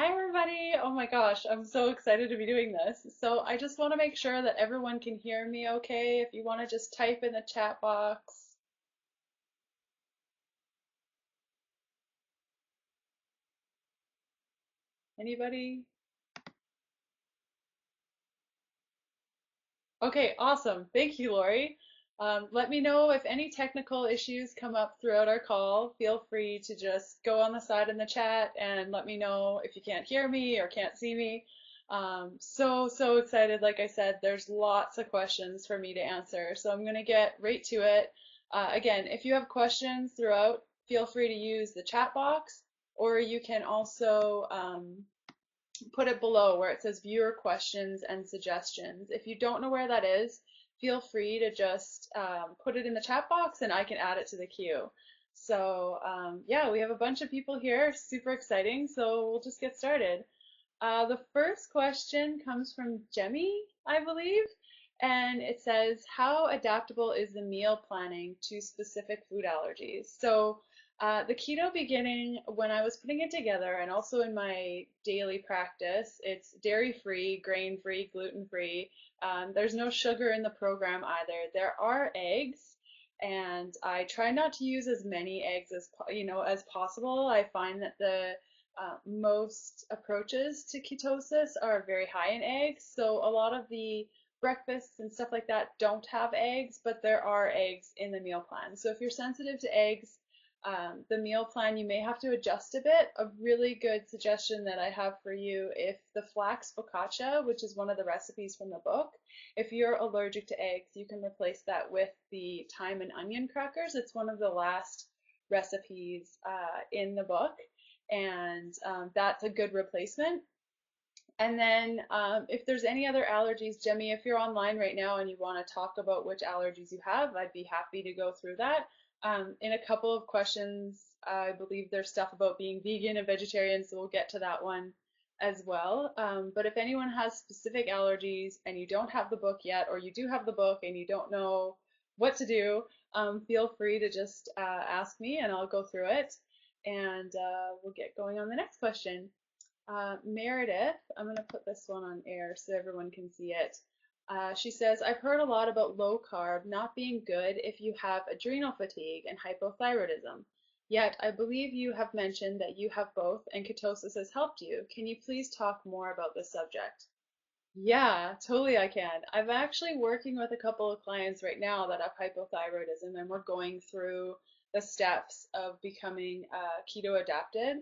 Hi, everybody. Oh my gosh, I'm so excited to be doing this. So I just want to make sure that everyone can hear me okay. If you want to just type in the chat box. Anybody? Okay, awesome. Thank you, Lori. Let me know if any technical issues come up throughout our call. Feel free to just go on the side in the chat and let me know if you can't hear me or can't see me. So excited. Like I said, there's lots of questions for me to answer. So I'm going to get right to it. Again, if you have questions throughout, feel free to use the chat box, or you can also put it below where it says viewer questions and suggestions. If you don't know where that is, feel free to just put it in the chat box and I can add it to the queue. So yeah, we have a bunch of people here, super exciting. So we'll just get started. The first question comes from Jemmy, I believe, and it says, how adaptable is the meal planning to specific food allergies? So the keto beginning, when I was putting it together and also in my daily practice, it's dairy-free, grain-free, gluten-free. There's no sugar in the program either. There are eggs, and I try not to use as many eggs as possible. I find that the most approaches to ketosis are very high in eggs, so a lot of the breakfasts and stuff like that don't have eggs, but there are eggs in the meal plan. So if you're sensitive to eggs, the meal plan you may have to adjust a bit. A really good suggestion that I have for you, if the flax focaccia, which is one of the recipes from the book, if you're allergic to eggs, you can replace that with the thyme and onion crackers. It's one of the last recipes in the book, and that's a good replacement. And then if there's any other allergies, Jemmy, if you're online right now and you want to talk about which allergies you have, I'd be happy to go through that. In a couple of questions, I believe there's stuff about being vegan and vegetarian, so we'll get to that one as well. But if anyone has specific allergies and you don't have the book yet, or you do have the book and you don't know what to do, feel free to just ask me and I'll go through it. And we'll get going on the next question. Meredith, I'm going to put this one on air so everyone can see it. She says, I've heard a lot about low carb not being good if you have adrenal fatigue and hypothyroidism. Yet, I believe you have mentioned that you have both and ketosis has helped you. Can you please talk more about this subject? Yeah, totally I can. I'm actually working with a couple of clients right now that have hypothyroidism, and we're going through the steps of becoming keto adapted,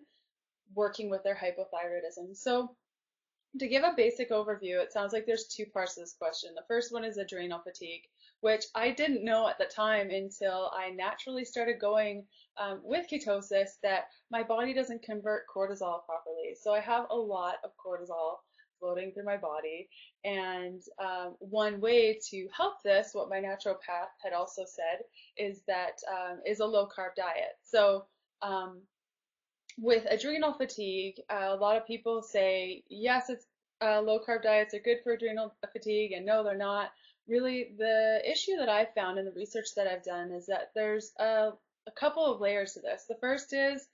working with their hypothyroidism. So to give a basic overview, it sounds like there's two parts to this question. The first one is adrenal fatigue, which I didn't know at the time until I naturally started going with ketosis, that my body doesn't convert cortisol properly. So I have a lot of cortisol floating through my body. And one way to help this, what my naturopath had also said, is that is a low carb diet. So with adrenal fatigue, a lot of people say, yes, it's low carb diets are good for adrenal fatigue, and no, they're not. Really, the issue that I've found in the research that I've done is that there's a couple of layers to this. The first is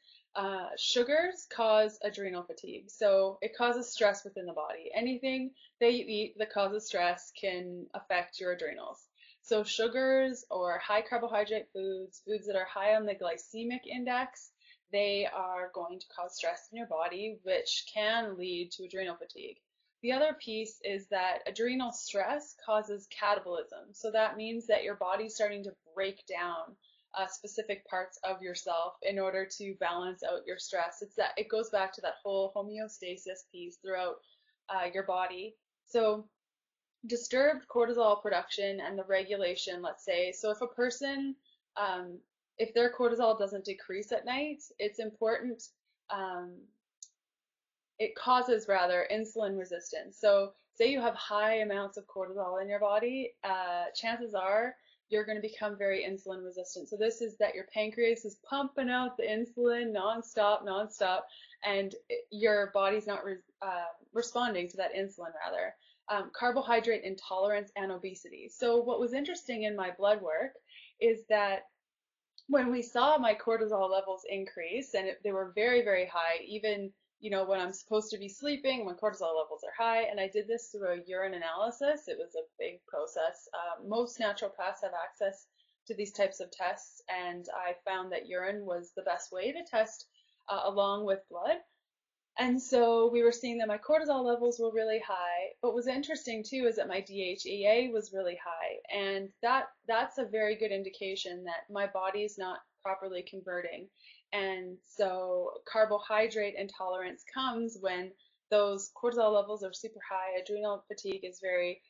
sugars cause adrenal fatigue, so it causes stress within the body. Anything that you eat that causes stress can affect your adrenals. So sugars or high carbohydrate foods, foods that are high on the glycemic index, they are going to cause stress in your body, which can lead to adrenal fatigue. The other piece is that adrenal stress causes catabolism. So that means that your body's starting to break down specific parts of yourself in order to balance out your stress. It goes back to that whole homeostasis piece throughout your body. So disturbed cortisol production and the regulation, let's say. So if a person, if their cortisol doesn't decrease at night, it's important, um, it causes rather insulin resistance. So say you have high amounts of cortisol in your body, chances are you're going to become very insulin resistant. So this is that your pancreas is pumping out the insulin nonstop, and your body's not responding to that insulin rather. Carbohydrate intolerance and obesity. So what was interesting in my blood work is that when we saw my cortisol levels increase, and they were very, very high, even when I'm supposed to be sleeping, when cortisol levels are high. And I did this through a urine analysis. It was a big process. Most naturopaths have access to these types of tests, and I found that urine was the best way to test along with blood. And so we were seeing that my cortisol levels were really high. But what was interesting too is that my DHEA was really high. And that's a very good indication that my body's not properly converting. And so carbohydrate intolerance comes when those cortisol levels are super high. Adrenal fatigue is very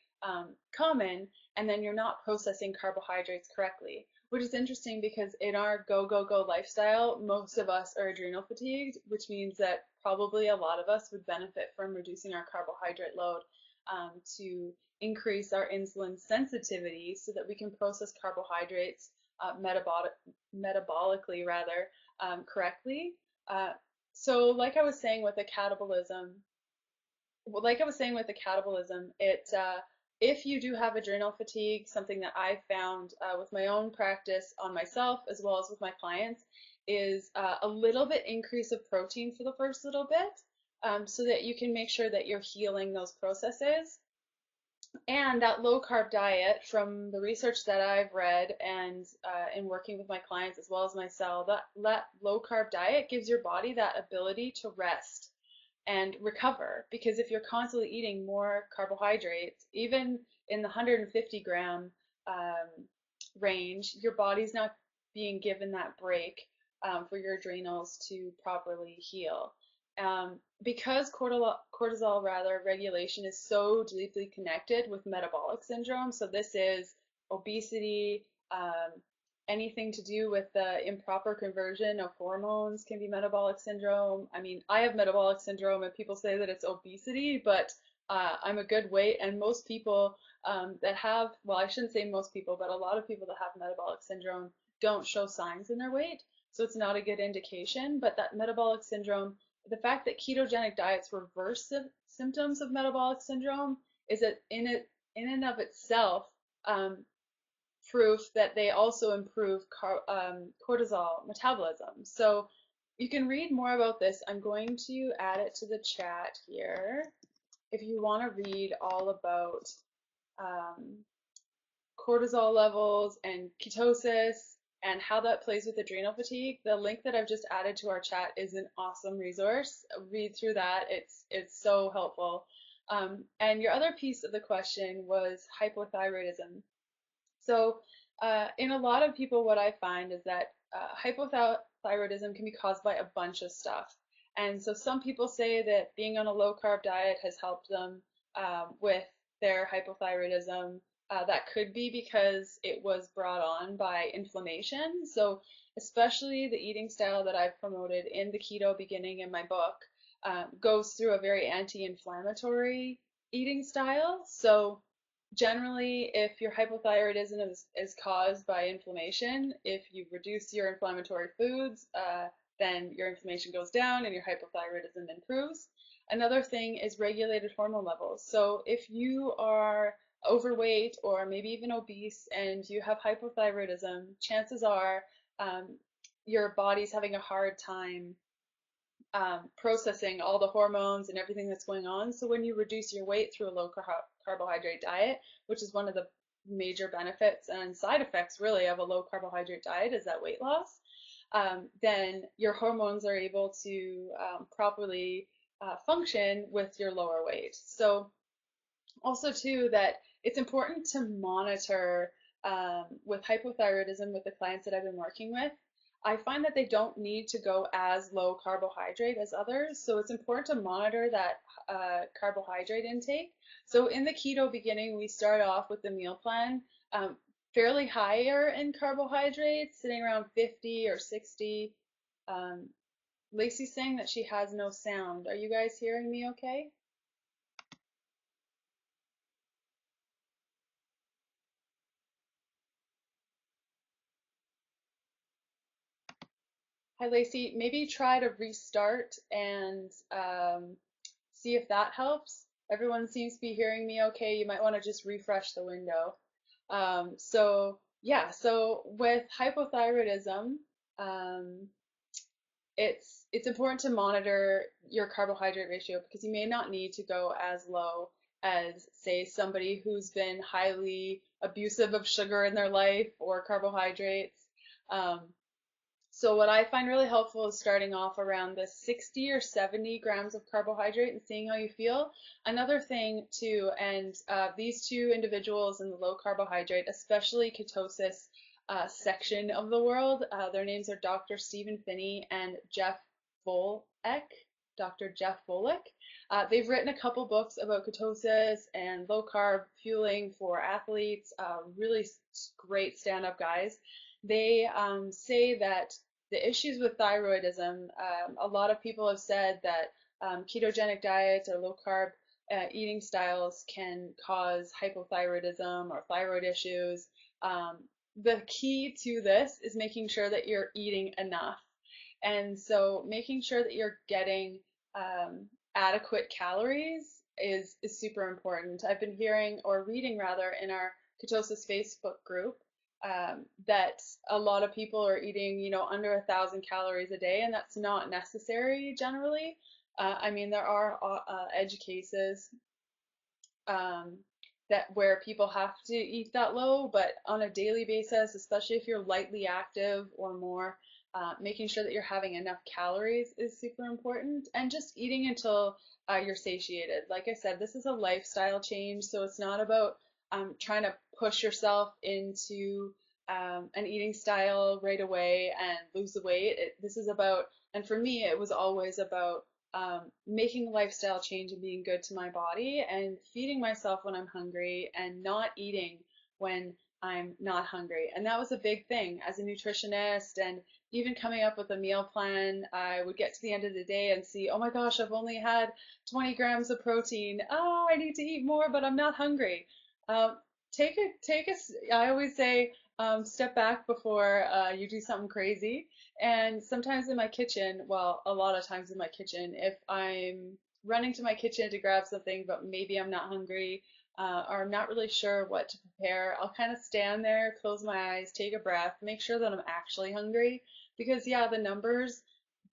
common, and then you're not processing carbohydrates correctly. Which is interesting because in our go, go, go lifestyle, most of us are adrenal fatigued, which means that probably a lot of us would benefit from reducing our carbohydrate load to increase our insulin sensitivity so that we can process carbohydrates metabolically rather correctly. So like I was saying with the catabolism, if you do have adrenal fatigue, something that I found with my own practice on myself as well as with my clients is a little bit increase of protein for the first little bit so that you can make sure that you're healing those processes. And that low carb diet, from the research that I've read and in working with my clients as well as myself, that low carb diet gives your body that ability to rest and recover. Because if you're constantly eating more carbohydrates, even in the 150 gram range, your body's not being given that break for your adrenals to properly heal. Because cortisol regulation is so deeply connected with metabolic syndrome, so this is obesity, anything to do with the improper conversion of hormones can be metabolic syndrome. I mean, I have metabolic syndrome and people say that it's obesity, but I'm a good weight, and most people that have, well, I shouldn't say most people, but a lot of people that have metabolic syndrome don't show signs in their weight, so it's not a good indication. But that metabolic syndrome, the fact that ketogenic diets reverse symptoms of metabolic syndrome is that in and of itself proof that they also improve cortisol metabolism. So you can read more about this. I'm going to add it to the chat here if you want to read all about cortisol levels and ketosis and how that plays with adrenal fatigue. The link that I've just added to our chat is an awesome resource. Read through that. It's so helpful. And your other piece of the question was hypothyroidism. So in a lot of people, what I find is that hypothyroidism can be caused by a bunch of stuff. And so some people say that being on a low carb diet has helped them with their hypothyroidism. That could be because it was brought on by inflammation. So especially the eating style that I've promoted in the Keto Beginning in my book goes through a very anti-inflammatory eating style. So generally, if your hypothyroidism is caused by inflammation, if you reduce your inflammatory foods, then your inflammation goes down and your hypothyroidism improves. Another thing is regulated hormone levels. So if you are overweight or maybe even obese and you have hypothyroidism, chances are your body's having a hard time processing all the hormones and everything that's going on. So when you reduce your weight through a low carbohydrate diet, which is one of the major benefits and side effects really of a low carbohydrate diet is that weight loss, then your hormones are able to properly function with your lower weight. So also too that it's important to monitor with hypothyroidism with the clients that I've been working with. I find that they don't need to go as low carbohydrate as others, so it's important to monitor that carbohydrate intake. So in the Keto Beginning, we start off with the meal plan fairly higher in carbohydrates, sitting around 50 or 60. Lacey's saying that she has no sound. Are you guys hearing me okay? Hi, Lacey. Maybe try to restart and see if that helps. Everyone seems to be hearing me okay. You might want to just refresh the window. So yeah, so with hypothyroidism, um, it's important to monitor your carbohydrate ratio because you may not need to go as low as, say, somebody who's been highly abusive of sugar in their life or carbohydrates. Um, so what I find really helpful is starting off around the 60 or 70 grams of carbohydrate and seeing how you feel. Another thing too, and these two individuals in the low carbohydrate, especially ketosis section of the world, their names are Dr. Stephen Phinney and Jeff Volek. Dr. Jeff Volek. They've written a couple books about ketosis and low carb fueling for athletes, really great stand-up guys. They say that the issues with thyroidism, a lot of people have said that ketogenic diets or low carb eating styles can cause hypothyroidism or thyroid issues. The key to this is making sure that you're eating enough. And so making sure that you're getting adequate calories is super important. I've been hearing or reading rather in our ketosis Facebook group that a lot of people are eating, under 1,000 calories a day, and that's not necessary generally. I mean, there are edge cases um, that where people have to eat that low, but on a daily basis, especially if you're lightly active or more, making sure that you're having enough calories is super important, and just eating until you're satiated. Like I said, this is a lifestyle change, so it's not about trying to push yourself into an eating style right away and lose the weight. This is about, and for me, it was always about making a lifestyle change and being good to my body and feeding myself when I'm hungry and not eating when I'm not hungry. And that was a big thing as a nutritionist, and even coming up with a meal plan. I would get to the end of the day and see, oh my gosh, I've only had 20 grams of protein. Oh, I need to eat more, but I'm not hungry. Um, I always say, step back before you do something crazy. And sometimes in my kitchen, well, a lot of times in my kitchen, if I'm running to my kitchen to grab something, but maybe I'm not hungry, or I'm not really sure what to prepare, I'll kind of stand there, close my eyes, take a breath, make sure that I'm actually hungry. Because yeah, the numbers,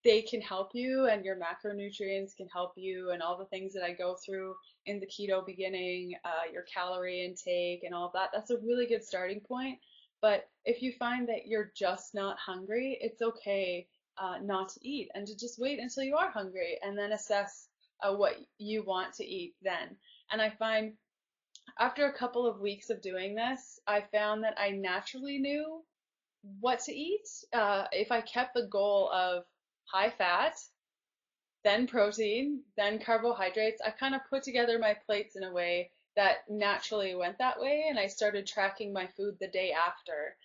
they can help you, and your macronutrients can help you, and all the things that I go through in the keto beginning, your calorie intake and all of that, that's a really good starting point. But if you find that you're just not hungry, it's okay not to eat and to just wait until you are hungry and then assess what you want to eat then. And I find after a couple of weeks of doing this, I found that I naturally knew what to eat. If I kept the goal of high fat, then protein, then carbohydrates. I kind of put together my plates in a way that naturally went that way, and I started tracking my food the day after,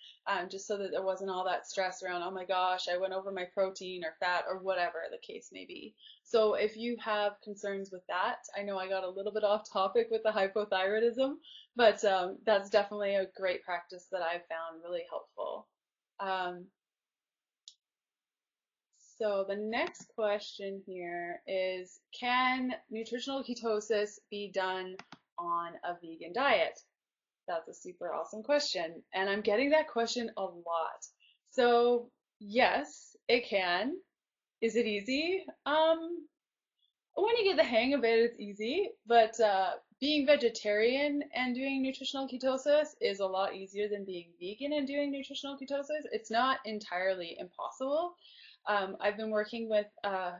just so that there wasn't all that stress around, oh my gosh, I went over my protein or fat or whatever the case may be. So if you have concerns with that, I know I got a little bit off topic with the hypothyroidism, but that's definitely a great practice that I've found really helpful. Um, so the next question here is, can nutritional ketosis be done on a vegan diet? That's a super awesome question, and I'm getting that question a lot. So yes, it can. Is it easy? When you get the hang of it, it's easy, but being vegetarian and doing nutritional ketosis is a lot easier than being vegan and doing nutritional ketosis. It's not entirely impossible. I've been working with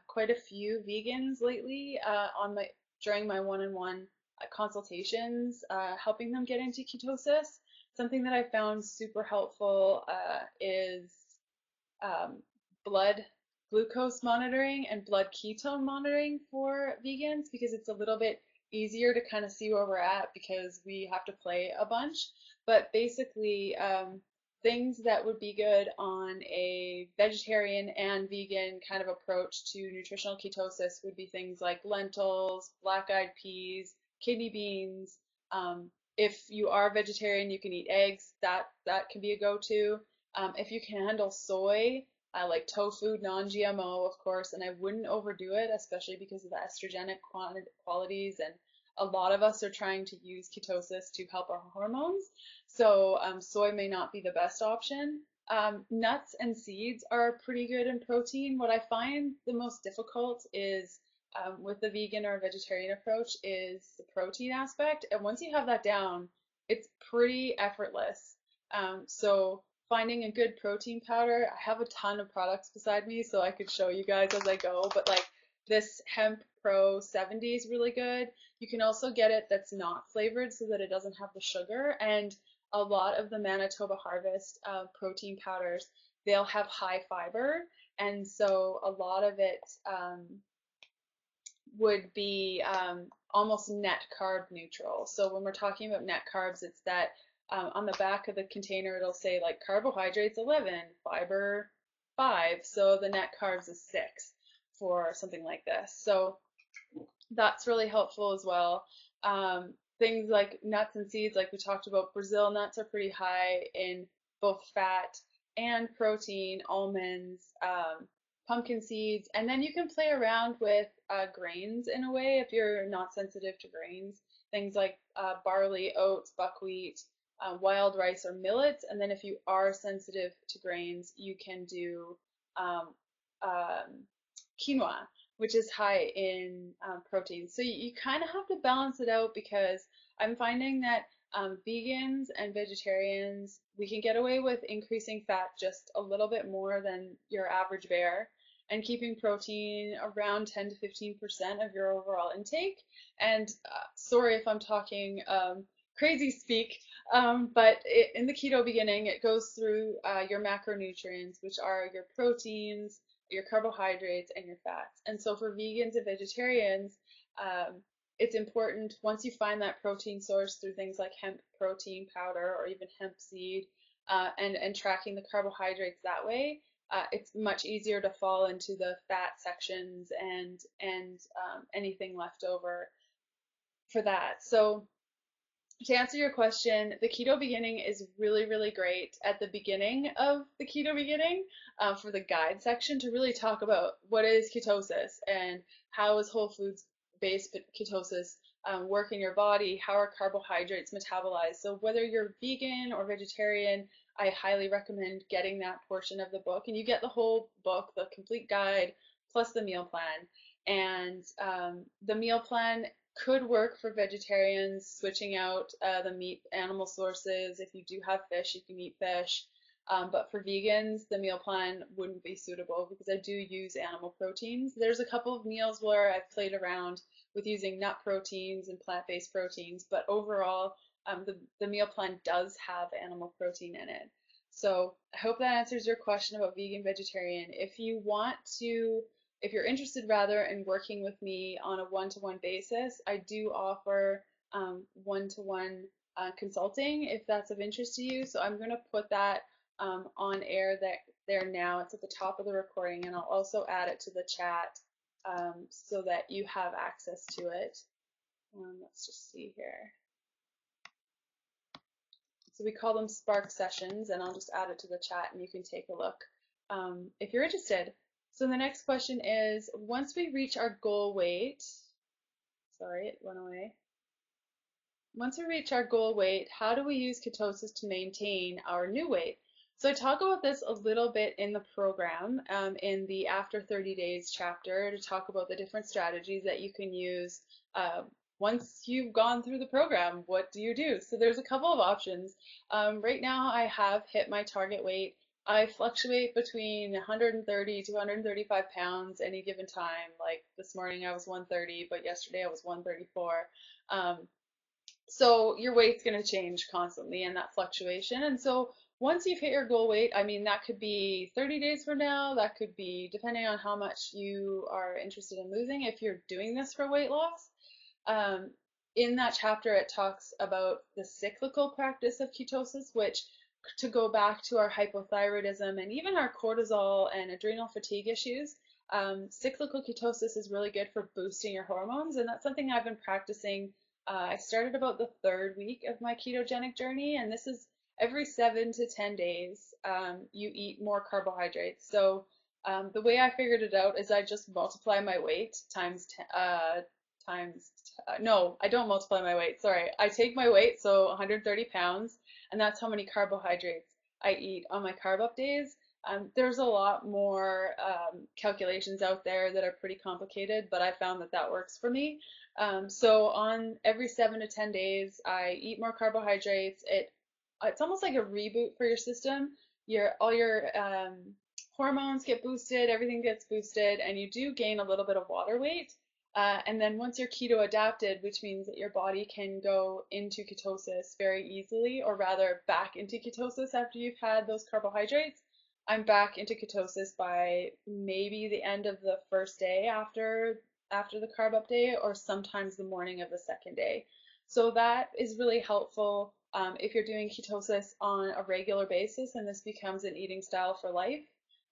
quite a few vegans lately during my one-on-one consultations, helping them get into ketosis. Something that I found super helpful is um, blood glucose monitoring and blood ketone monitoring for vegans, because it's a little bit easier to kind of see where we're at because we have to play a bunch. But basically, things that would be good on a vegetarian and vegan kind of approach to nutritional ketosis would be things like lentils, black-eyed peas, kidney beans. If you are vegetarian, you can eat eggs. That can be a go-to. If you can handle soy, I like tofu, non-GMO, of course, and I wouldn't overdo it, especially because of the estrogenic qualities. And a lot of us are trying to use ketosis to help our hormones. So soy may not be the best option. Nuts and seeds are pretty good in protein. What I find the most difficult is with the vegan or vegetarian approach is the protein aspect. And once you have that down, it's pretty effortless. So finding a good protein powder, I have a ton of products beside me, so I could show you guys as I go. But like this Hemp Pro 70 is really good. You can also get it that's not flavored so that it doesn't have the sugar. And a lot of the Manitoba Harvest protein powders, they'll have high fiber, and so a lot of it would be almost net carb neutral. So when we're talking about net carbs, it's that on the back of the container it'll say like carbohydrates 11, fiber 5, so the net carbs is 6 for something like this. So that's really helpful as well. Things like nuts and seeds, like we talked about, Brazil nuts are pretty high in both fat and protein, almonds, pumpkin seeds, and then you can play around with grains in a way if you're not sensitive to grains. Things like barley, oats, buckwheat, wild rice, or millets. And then if you are sensitive to grains, you can do um, um, quinoa, which is high in protein. So you kind of have to balance it out because I'm finding that vegans and vegetarians, we can get away with increasing fat just a little bit more than your average bear and keeping protein around 10 to 15% of your overall intake. And sorry if I'm talking crazy speak, but in the keto beginning, it goes through your macronutrients, which are your proteins, your carbohydrates, and your fats. And so for vegans and vegetarians, it's important once you find that protein source through things like hemp protein powder or even hemp seed, and tracking the carbohydrates that way, it's much easier to fall into the fat sections and anything left over for that. So to answer your question, the keto beginning is really, really great at the beginning of the keto beginning for the guide section to really talk about what is ketosis and how is whole foods based ketosis work in your body, how are carbohydrates metabolized. So whether you're vegan or vegetarian, I highly recommend getting that portion of the book, and you get the whole book, the complete guide, plus the meal plan. And the meal plan could work for vegetarians, switching out the meat animal sources. If you do have fish, you can eat fish. But for vegans, the meal plan wouldn't be suitable because I do use animal proteins. There's a couple of meals where I've played around with using nut proteins and plant-based proteins, but overall, the meal plan does have animal protein in it. So I hope that answers your question about vegan, vegetarian. If you're interested rather in working with me on a one-to-one basis, I do offer one-to-one consulting if that's of interest to you. So I'm going to put that on air there now. It's at the top of the recording, and I'll also add it to the chat so that you have access to it. Let's just see here. So we call them Spark Sessions, and I'll just add it to the chat and you can take a look if you're interested. So the next question is, once we reach our goal weight, sorry, it went away. Once we reach our goal weight, how do we use ketosis to maintain our new weight? So I talk about this a little bit in the program, in the After 30 Days chapter, to talk about the different strategies that you can use once you've gone through the program. What do you do? So there's a couple of options. Right now I have hit my target weight. I fluctuate between 130 to 135 pounds any given time. Like this morning I was 130, but yesterday I was 134. So your weight's going to change constantly in that fluctuation. And so once you've hit your goal weight, I mean, that could be 30 days from now, that could be depending on how much you are interested in losing if you're doing this for weight loss. In that chapter, it talks about the cyclical practice of ketosis, which, to go back to our hypothyroidism and even our cortisol and adrenal fatigue issues, cyclical ketosis is really good for boosting your hormones, and that's something I've been practicing. I started about the 3rd week of my ketogenic journey, and this is every 7 to 10 days you eat more carbohydrates. So the way I figured it out is I just multiply my weight no, I don't multiply my weight, sorry. I take my weight, so 130 pounds, and that's how many carbohydrates I eat on my carb up days. There's a lot more calculations out there that are pretty complicated, but I found that that works for me. So on every 7 to 10 days, I eat more carbohydrates. It's almost like a reboot for your system. All your hormones get boosted, everything gets boosted, and you do gain a little bit of water weight. And then once you're keto adapted, which means that your body can go into ketosis very easily, or rather back into ketosis after you've had those carbohydrates. I'm back into ketosis by maybe the end of the first day after the carb up day, or sometimes the morning of the second day. So that is really helpful if you're doing ketosis on a regular basis, and this becomes an eating style for life.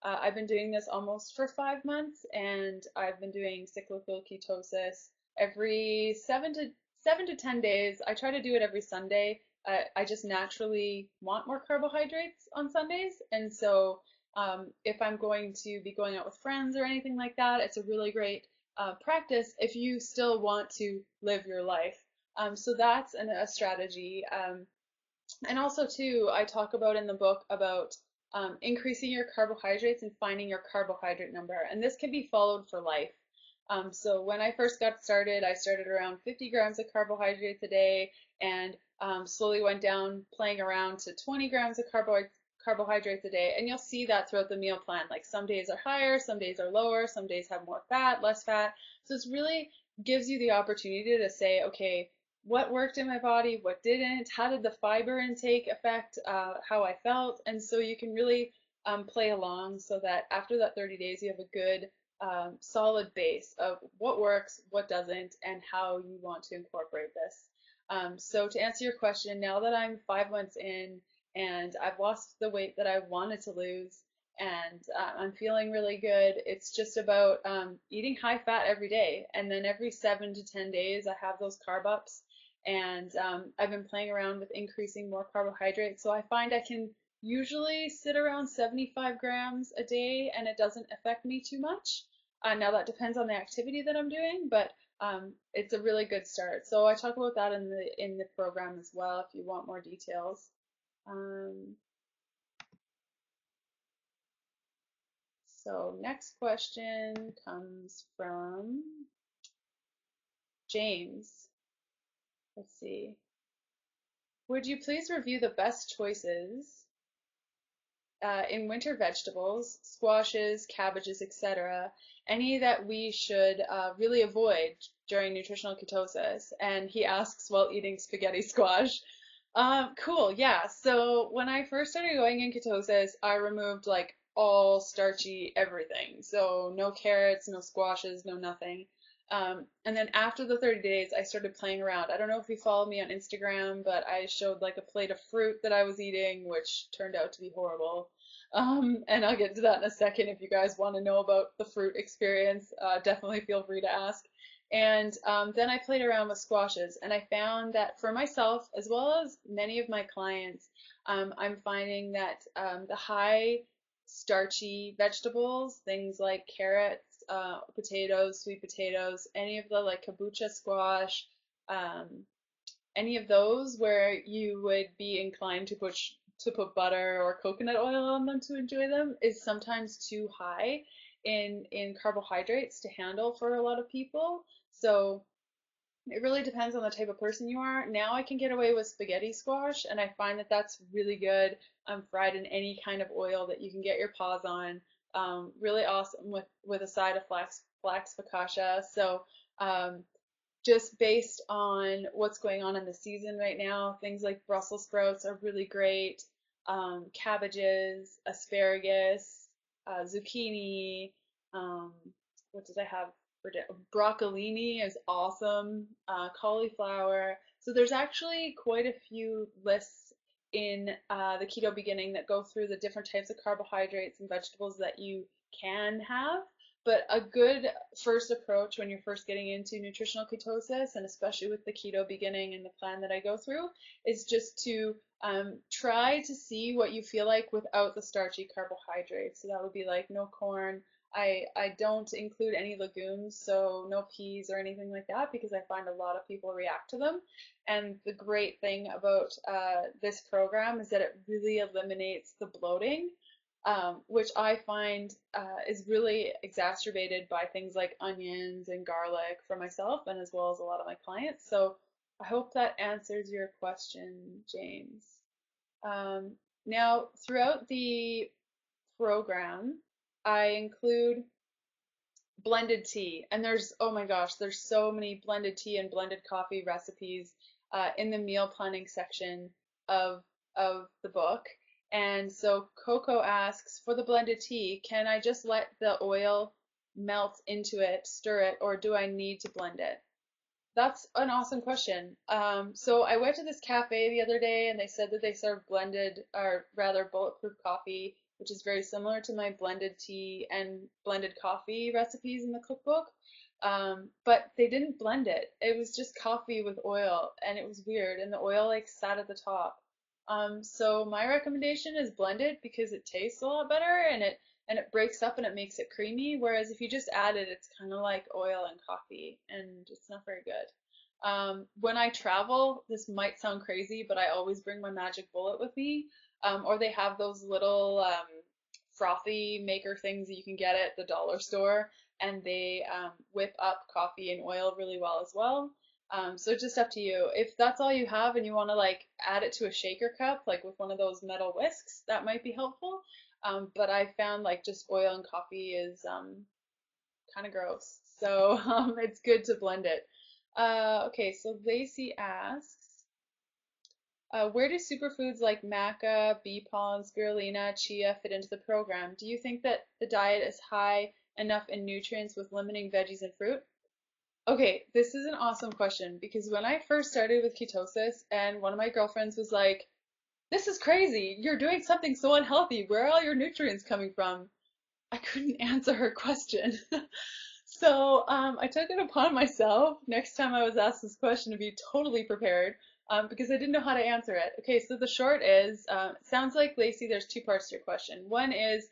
I've been doing this almost for 5 months, and I've been doing cyclical ketosis every 7 to 10 days. I try to do it every Sunday. I just naturally want more carbohydrates on Sundays, and so if I'm going to be going out with friends or anything like that, it's a really great practice if you still want to live your life. So that's a strategy. And also too, I talk about in the book about increasing your carbohydrates and finding your carbohydrate number. And this can be followed for life. So when I first got started, I started around 50 grams of carbohydrates a day, and slowly went down, playing around to 20 grams of carbohydrates a day. And you'll see that throughout the meal plan. Like some days are higher, some days are lower, some days have more fat, less fat. So it's really gives you the opportunity to say, okay, what worked in my body, what didn't, how did the fiber intake affect how I felt, and so you can really play along so that after that 30 days you have a good solid base of what works, what doesn't, and how you want to incorporate this. So to answer your question, now that I'm 5 months in and I've lost the weight that I wanted to lose, and I'm feeling really good. It's just about eating high fat every day, and then every 7 to 10 days I have those carb ups, and I've been playing around with increasing more carbohydrates. So I find I can usually sit around 75 grams a day, and it doesn't affect me too much. Now that depends on the activity that I'm doing, but it's a really good start. So I talk about that in the program as well if you want more details. Um, So next question comes from James. Let's see. Would you please review the best choices in winter vegetables, squashes, cabbages, etc., any that we should really avoid during nutritional ketosis? And he asks while eating spaghetti squash. Cool, yeah. So when I first started going in ketosis, I removed like all starchy everything. So no carrots, no squashes, no nothing. And then after the 30 days, I started playing around. I don't know if you follow me on Instagram, but I showed like a plate of fruit that I was eating, which turned out to be horrible. And I'll get to that in a second. If you guys want to know about the fruit experience, definitely feel free to ask. And then I played around with squashes, and I found that for myself, as well as many of my clients, I'm finding that the high starchy vegetables, things like carrots, potatoes, sweet potatoes, any of the like kabocha squash, um, any of those where you would be inclined to put butter or coconut oil on them to enjoy them is sometimes too high in carbohydrates to handle for a lot of people. So it really depends on the type of person you are. Now I can get away with spaghetti squash, and I find that that's really good. Fried in any kind of oil that you can get your paws on. Really awesome with a side of flax focaccia. So just based on what's going on in the season right now, things like Brussels sprouts are really great. Cabbages, asparagus, zucchini. Um, what did I have for dinner? Broccolini is awesome. Cauliflower. So there's actually quite a few lists in the keto beginning that go through the different types of carbohydrates and vegetables that you can have. But a good first approach when you're first getting into nutritional ketosis, and especially with the keto beginning and the plan that I go through, is just to try to see what you feel like without the starchy carbohydrates. So that would be like no corn, I don't include any legumes, so no peas or anything like that, because I find a lot of people react to them. And the great thing about this program is that it really eliminates the bloating, which I find is really exacerbated by things like onions and garlic for myself and as well as a lot of my clients. So I hope that answers your question, James. Um, Now, throughout the program, I include blended tea, and there's, oh my gosh, there's so many blended tea and blended coffee recipes in the meal planning section of the book. And so Coco asks, for the blended tea, can I just let the oil melt into it, stir it, or do I need to blend it? That's an awesome question. So I went to this cafe the other day and they said that they serve blended, or rather bulletproof coffee, which is very similar to my blended tea and blended coffee recipes in the cookbook. But they didn't blend it. It was just coffee with oil and it was weird and the oil like sat at the top. So my recommendation is blended because it tastes a lot better and it breaks up and it makes it creamy. Whereas if you just add it, it's kind of like oil and coffee, and it's not very good. When I travel, this might sound crazy, but I always bring my magic bullet with me. Or they have those little frothy maker things that you can get at the dollar store, and they whip up coffee and oil really well as well. So it's just up to you. If that's all you have and you want to like add it to a shaker cup, like with one of those metal whisks, that might be helpful. But I found like just oil and coffee is kind of gross. So it's good to blend it. Okay, so Lacey asks, where do superfoods like maca, bee pollen, spirulina, chia fit into the program? Do you think that the diet is high enough in nutrients with limiting veggies and fruit? Okay, this is an awesome question because when I first started with ketosis and one of my girlfriends was like, this is crazy. You're doing something so unhealthy. Where are all your nutrients coming from? I couldn't answer her question. So I took it upon myself next time I was asked this question to be totally prepared because I didn't know how to answer it. Okay, so the short is, it sounds like, Lacey, there's two parts to your question. One is,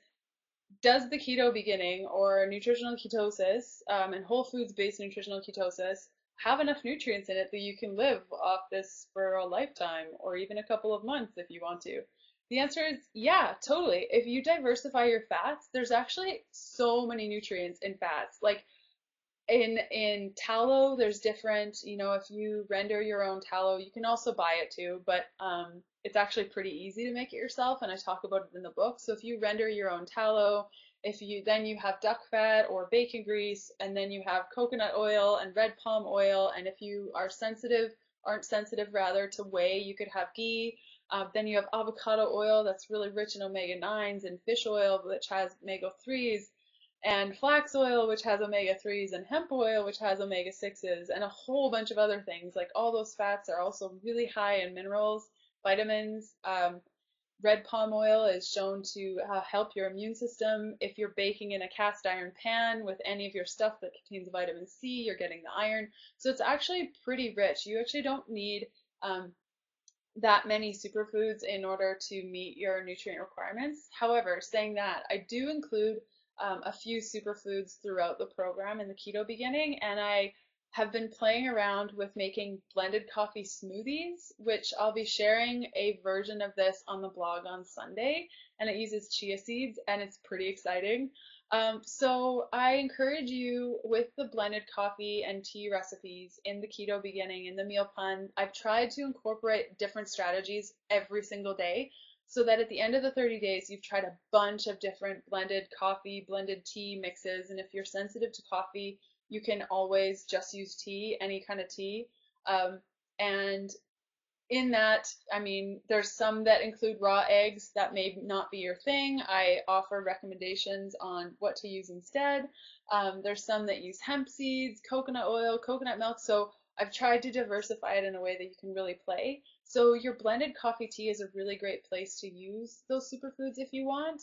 does the keto beginning or nutritional ketosis and whole foods based nutritional ketosis have enough nutrients in it that you can live off this for a lifetime or even a couple of months if you want to? The answer is yeah, totally. If you diversify your fats, there's actually so many nutrients in fats. Like in tallow, there's different, if you render your own tallow, you can also buy it too, but it's actually pretty easy to make it yourself, and I talk about it in the book. So if you render your own tallow, then you have duck fat or bacon grease, and then you have coconut oil and red palm oil, and if you aren't sensitive rather to whey, you could have ghee. Then you have avocado oil that's really rich in omega-9s, and fish oil, which has omega-3s, and flax oil, which has omega-3s, and hemp oil, which has omega-6s, and a whole bunch of other things. Like all those fats are also really high in minerals, vitamins. Red palm oil is shown to help your immune system. If you're baking in a cast iron pan with any of your stuff that contains vitamin C, you're getting the iron. So it's actually pretty rich. You actually don't need that many superfoods in order to meet your nutrient requirements. However, saying that, I do include a few superfoods throughout the program in the keto beginning, and I have been playing around with making blended coffee smoothies, which I'll be sharing a version of this on the blog on Sunday, and it uses chia seeds, and it's pretty exciting. So I encourage you with the blended coffee and tea recipes in the keto beginning, in the meal plan. I've tried to incorporate different strategies every single day, so that at the end of the 30 days, you've tried a bunch of different blended coffee, blended tea mixes. And if you're sensitive to coffee, you can always just use tea, any kind of tea. And in that, I mean, there's some that include raw eggs. That may not be your thing. I offer recommendations on what to use instead. There's some that use hemp seeds, coconut oil, coconut milk. So I've tried to diversify it in a way that you can really play. So your blended coffee tea is a really great place to use those superfoods if you want.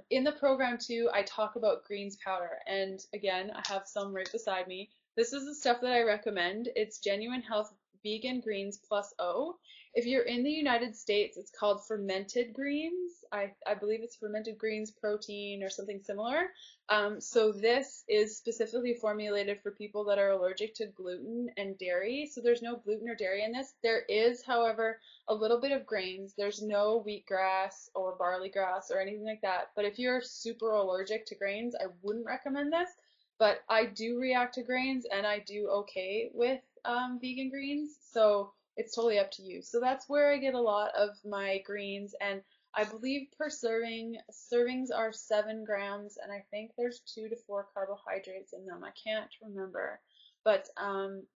In the program too, I talk about greens powder. And again, I have some right beside me. This is the stuff that I recommend. It's genuine health vegan greens plus O. If you're in the United States, it's called fermented greens. I believe it's fermented greens protein or something similar. So this is specifically formulated for people that are allergic to gluten and dairy. So there's no gluten or dairy in this. There is, however, a little bit of grains. There's no wheatgrass or barley grass or anything like that. But if you're super allergic to grains, I wouldn't recommend this. But I do react to grains and I do okay with vegan greens. So it's totally up to you. So that's where I get a lot of my greens. And I believe per serving, servings are 7 grams, and I think there's 2 to 4 carbohydrates in them. I can't remember. But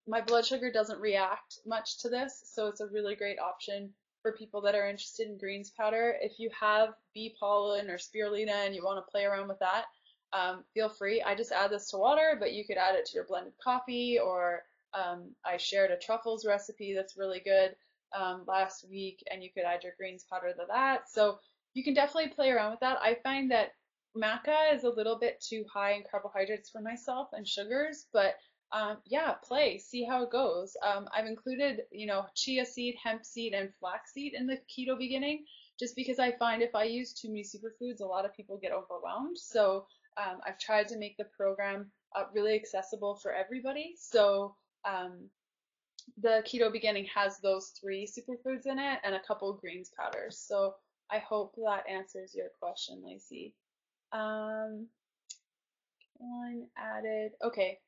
my blood sugar doesn't react much to this, so it's a really great option for people that are interested in greens powder. If you have bee pollen or spirulina and you want to play around with that, feel free. I just add this to water, but you could add it to your blended coffee, or I shared a truffles recipe that's really good last week, and you could add your greens powder to that. So you can definitely play around with that. I find that maca is a little bit too high in carbohydrates for myself and sugars, but yeah, see how it goes. I've included, chia seed, hemp seed, and flax seed in the keto beginning, just because I find if I use too many superfoods, a lot of people get overwhelmed. So I've tried to make the program really accessible for everybody. So the keto beginning has those 3 superfoods in it and a couple greens powders. So I hope that answers your question, Lacey. One added. Okay.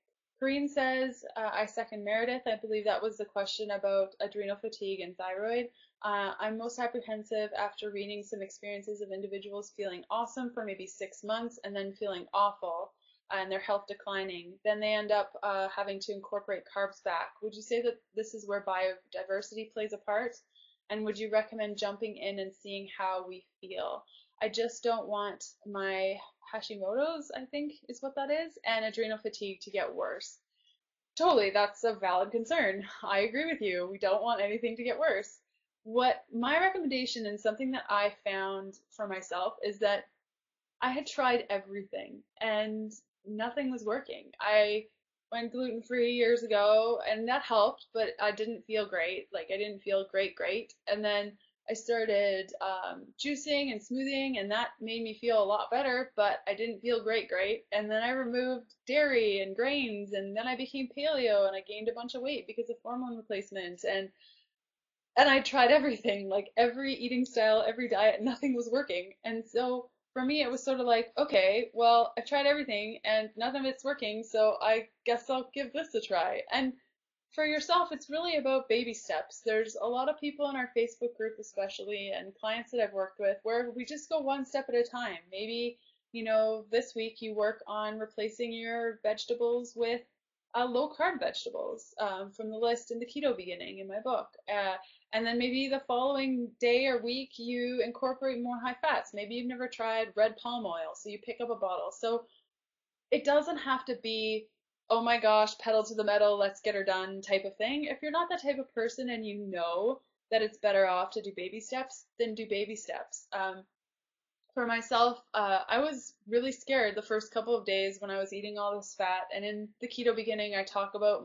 Corrine says, I second Meredith. I believe that was the question about adrenal fatigue and thyroid. I'm most apprehensive after reading some experiences of individuals feeling awesome for maybe 6 months and then feeling awful and their health declining. Then they end up having to incorporate carbs back. Would you say that this is where biodiversity plays a part? And would you recommend jumping in and seeing how we feel? I just don't want my Hashimoto's, I think is what that is, and adrenal fatigue to get worse. Totally, that's a valid concern. I agree with you. We don't want anything to get worse. What my recommendation and something that I found for myself is that I had tried everything and nothing was working. I went gluten-free years ago and that helped, but I didn't feel great. Like I didn't feel great. And then I started juicing and smoothing and that made me feel a lot better, but I didn't feel great. And then I removed dairy and grains and then I became paleo and I gained a bunch of weight because of hormone replacement. And I tried everything, like every eating style, every diet, nothing was working. And so for me, it was sort of like, okay, well, I've tried everything and none of it's working, so I guess I'll give this a try. And for yourself, it's really about baby steps. There's a lot of people in our Facebook group, especially, and clients that I've worked with, where we just go one step at a time. Maybe, this week you work on replacing your vegetables with low carb vegetables from the list in the keto beginning in my book. And then maybe the following day or week you incorporate more high fats. Maybe you've never tried red palm oil, so you pick up a bottle. So it doesn't have to be, oh my gosh, pedal to the metal, let's get her done type of thing. If you're not that type of person and you know that it's better off to do baby steps, then do baby steps. For myself, I was really scared the first couple of days when I was eating all this fat. And in the keto beginning, I talk about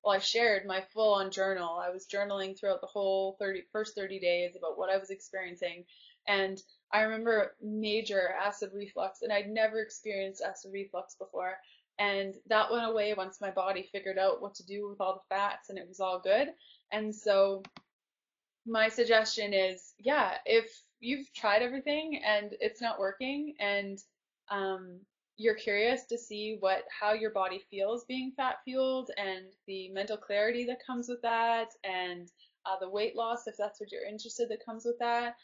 I shared my full-on journal. I was journaling throughout the whole first 30 days about what I was experiencing. And I remember major acid reflux, and I'd never experienced acid reflux before. And that went away once my body figured out what to do with all the fats, and it was all good. And so my suggestion is, yeah, if you've tried everything and it's not working and you're curious to see how your body feels being fat fueled and the mental clarity that comes with that and the weight loss, if that's what you're interested, that comes with that,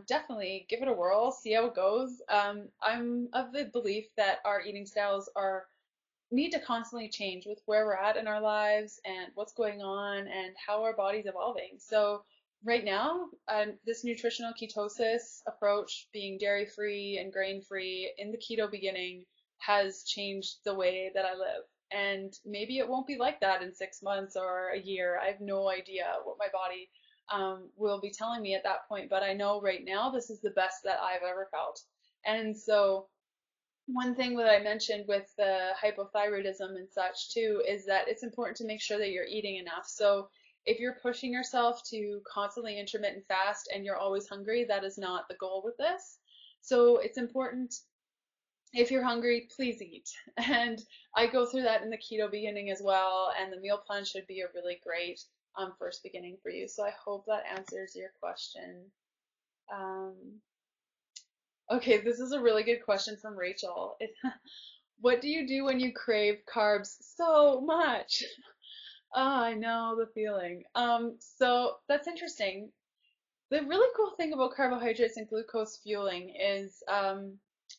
definitely give it a whirl, see how it goes. I'm of the belief that our eating styles need to constantly change with where we're at in our lives and what's going on and how our body's evolving. So right now, this nutritional ketosis approach, being dairy-free and grain-free in the keto beginning, has changed the way that I live. And maybe it won't be like that in 6 months or a year. I have no idea what my body will be telling me at that point, but I know right now this is the best that I've ever felt. And so one thing that I mentioned with the hypothyroidism and such too is that it's important to make sure that you're eating enough. So if you're pushing yourself to constantly intermittent fast and you're always hungry, that is not the goal with this. So it's important, if you're hungry, please eat. And I go through that in the keto beginning as well, and the meal plan should be a really great first beginning for you. So I hope that answers your question. Um, okay, this is a really good question from Rachel. What do you do when you crave carbs so much? Ah, I know the feeling. So that's interesting. The really cool thing about carbohydrates and glucose fueling is,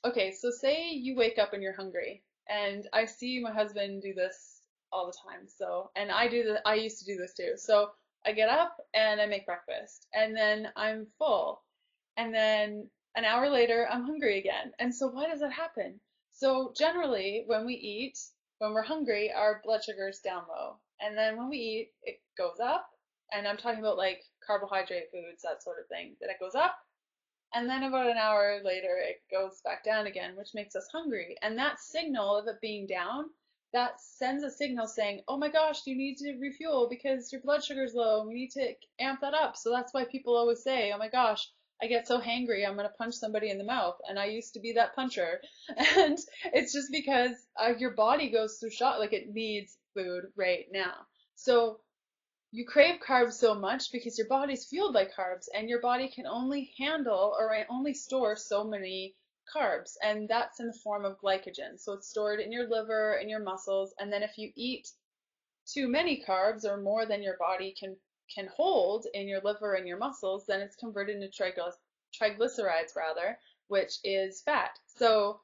okay, so say you wake up and you're hungry, and I see my husband do this all the time. So, and I used to do this too. So I get up and I make breakfast, and then I'm full, and then an hour later I'm hungry again. And so why does that happen? So generally, when we're hungry, our blood sugar is down low, and then when we eat, it goes up, and I'm talking about like carbohydrate foods, that sort of thing, that it goes up, and then about an hour later it goes back down again, which makes us hungry. And that signal of it being down, that sends a signal saying, oh my gosh, you need to refuel because your blood sugar's low, and we need to amp that up. So that's why people always say, oh my gosh, I get so hangry, I'm going to punch somebody in the mouth. And I used to be that puncher. And it's just because your body goes through shock, like it needs food right now. So you crave carbs so much because your body's fueled by carbs, and your body can only handle or only store so many carbs, and that's in the form of glycogen. So it's stored in your liver, in your muscles, and then if you eat too many carbs or more than your body can hold in your liver and your muscles, then it's converted into triglycerides rather, which is fat. So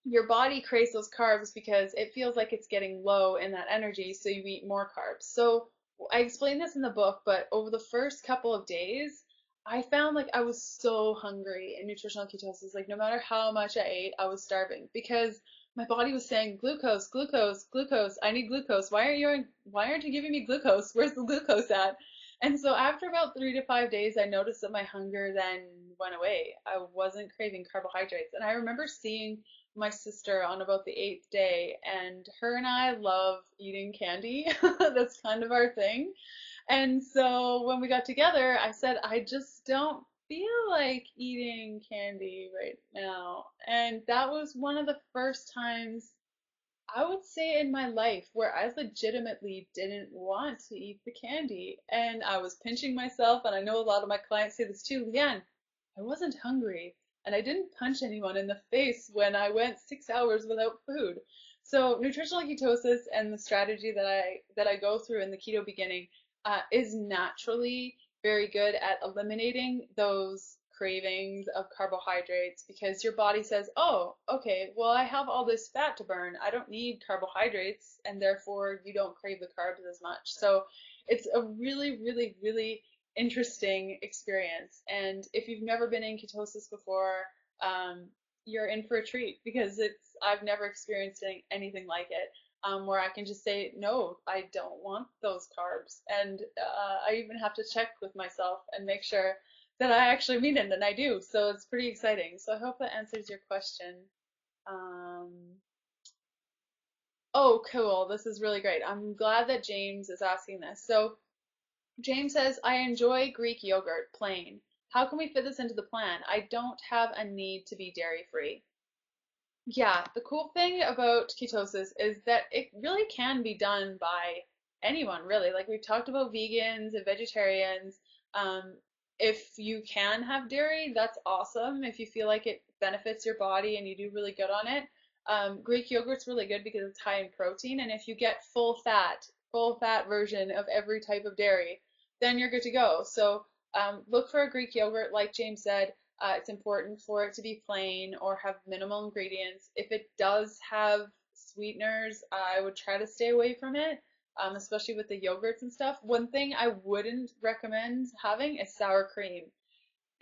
your body craves those carbs because it feels like it's getting low in that energy, so you eat more carbs. So I explain this in the book, but over the first couple of days, I found like I was so hungry in nutritional ketosis. Like no matter how much I ate, I was starving because my body was saying glucose, glucose, glucose. I need glucose. Why aren't you giving me glucose? Where's the glucose at? And so after about 3 to 5 days, I noticed that my hunger then went away. I wasn't craving carbohydrates. And I remember seeing my sister on about the 8th day, and her and I love eating candy. That's kind of our thing. And so when we got together, I said, I just don't feel like eating candy right now. And that was one of the first times I would say in my life where I legitimately didn't want to eat the candy. And I was pinching myself, and I know a lot of my clients say this too, Leanne, I wasn't hungry, and I didn't punch anyone in the face when I went 6 hours without food. So nutritional ketosis and the strategy that I go through in the keto beginning is naturally very good at eliminating those cravings of carbohydrates, because your body says, oh, okay, well, I have all this fat to burn. I don't need carbohydrates, and therefore you don't crave the carbs as much. So it's a really, really, really interesting experience. And if you've never been in ketosis before, you're in for a treat, because I've never experienced anything like it. Where I can just say, no, I don't want those carbs. And I even have to check with myself and make sure that I actually mean it, and I do. So it's pretty exciting. So I hope that answers your question. Um, oh, cool. This is really great. I'm glad that James is asking this. So James says, I enjoy Greek yogurt, plain. How can we fit this into the plan? I don't have a need to be dairy free. Yeah, the cool thing about ketosis is that it really can be done by anyone, really. Like we've talked about vegans and vegetarians. Um, if you can have dairy, that's awesome. If you feel like it benefits your body and you do really good on it. Greek yogurt's really good because it's high in protein, and if you get full fat version of every type of dairy, then you're good to go. So look for a Greek yogurt, like James said. It's important for it to be plain or have minimal ingredients. If it does have sweeteners, I would try to stay away from it, especially with the yogurts and stuff. One thing I wouldn't recommend having is sour cream.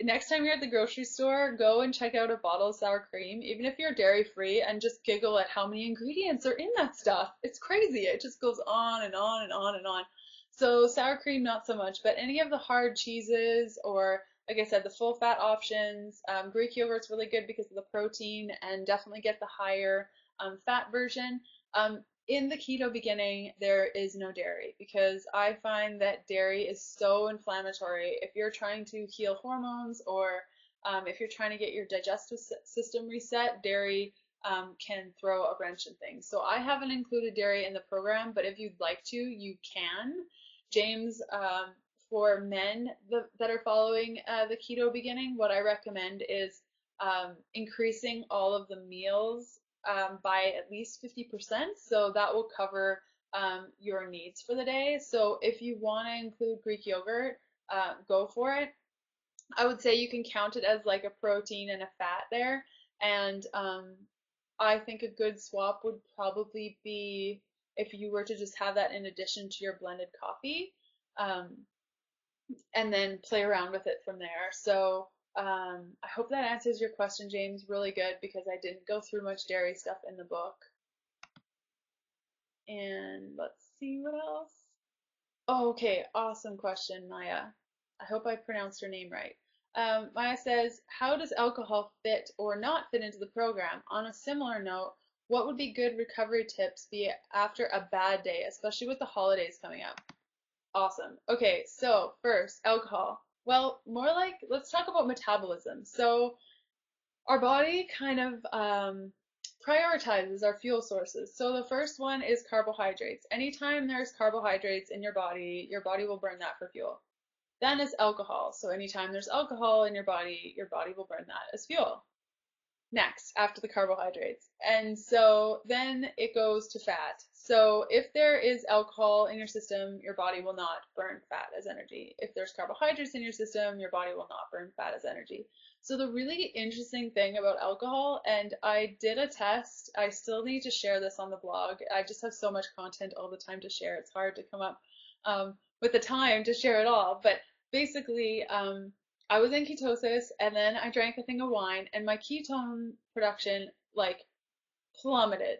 Next time you're at the grocery store, go and check out a bottle of sour cream, even if you're dairy free, and just giggle at how many ingredients are in that stuff. It's crazy. It just goes on and on and on and on. So sour cream, not so much, but any of the hard cheeses, or like I said, the full fat options. Greek yogurt's really good because of the protein, and definitely get the higher fat version. in the keto beginning, there is no dairy because I find that dairy is so inflammatory. If you're trying to heal hormones or if you're trying to get your digestive system reset, dairy can throw a wrench in things. So I haven't included dairy in the program, but if you'd like to, you can. James, for men that are following the keto beginning, what I recommend is increasing all of the meals by at least 50%. So that will cover your needs for the day. So if you want to include Greek yogurt, go for it. I would say you can count it as like a protein and a fat there. And I think a good swap would probably be if you were to just have that in addition to your blended coffee, and then play around with it from there. So I hope that answers your question, James. Really good because I didn't go through much dairy stuff in the book. And let's see what else. Oh, okay, awesome question, Maya. I hope I pronounced your name right. Maya says, how does alcohol fit or not fit into the program? On a similar note, what would be good recovery tips be after a bad day, especially with the holidays coming up? Awesome. Okay, so first, alcohol. Well, more like, let's talk about metabolism. So our body kind of prioritizes our fuel sources. So the first one is carbohydrates. Anytime there's carbohydrates in your body will burn that for fuel. Then is alcohol. So anytime there's alcohol in your body will burn that as fuel. Next, after the carbohydrates. And so then it goes to fat. So if there is alcohol in your system, your body will not burn fat as energy. If there's carbohydrates in your system, your body will not burn fat as energy. So the really interesting thing about alcohol, and I did a test, I still need to share this on the blog. I just have so much content all the time to share. It's hard to come up with the time to share it all. But basically, I was in ketosis and then I drank a thing of wine and my ketone production like plummeted.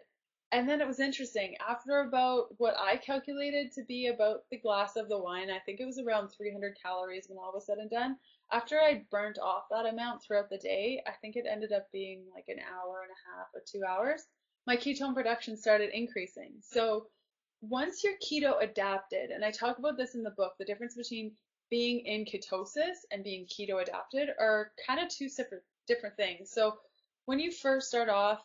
And then it was interesting. After about what I calculated to be about the glass of the wine, I think it was around 300 calories when all was said and done. After I burnt off that amount throughout the day, I think it ended up being like an hour and a half or 2 hours. My ketone production started increasing. So once you're keto adapted, and I talk about this in the book, the difference between being in ketosis and being keto adapted are kind of two different things. So when you first start off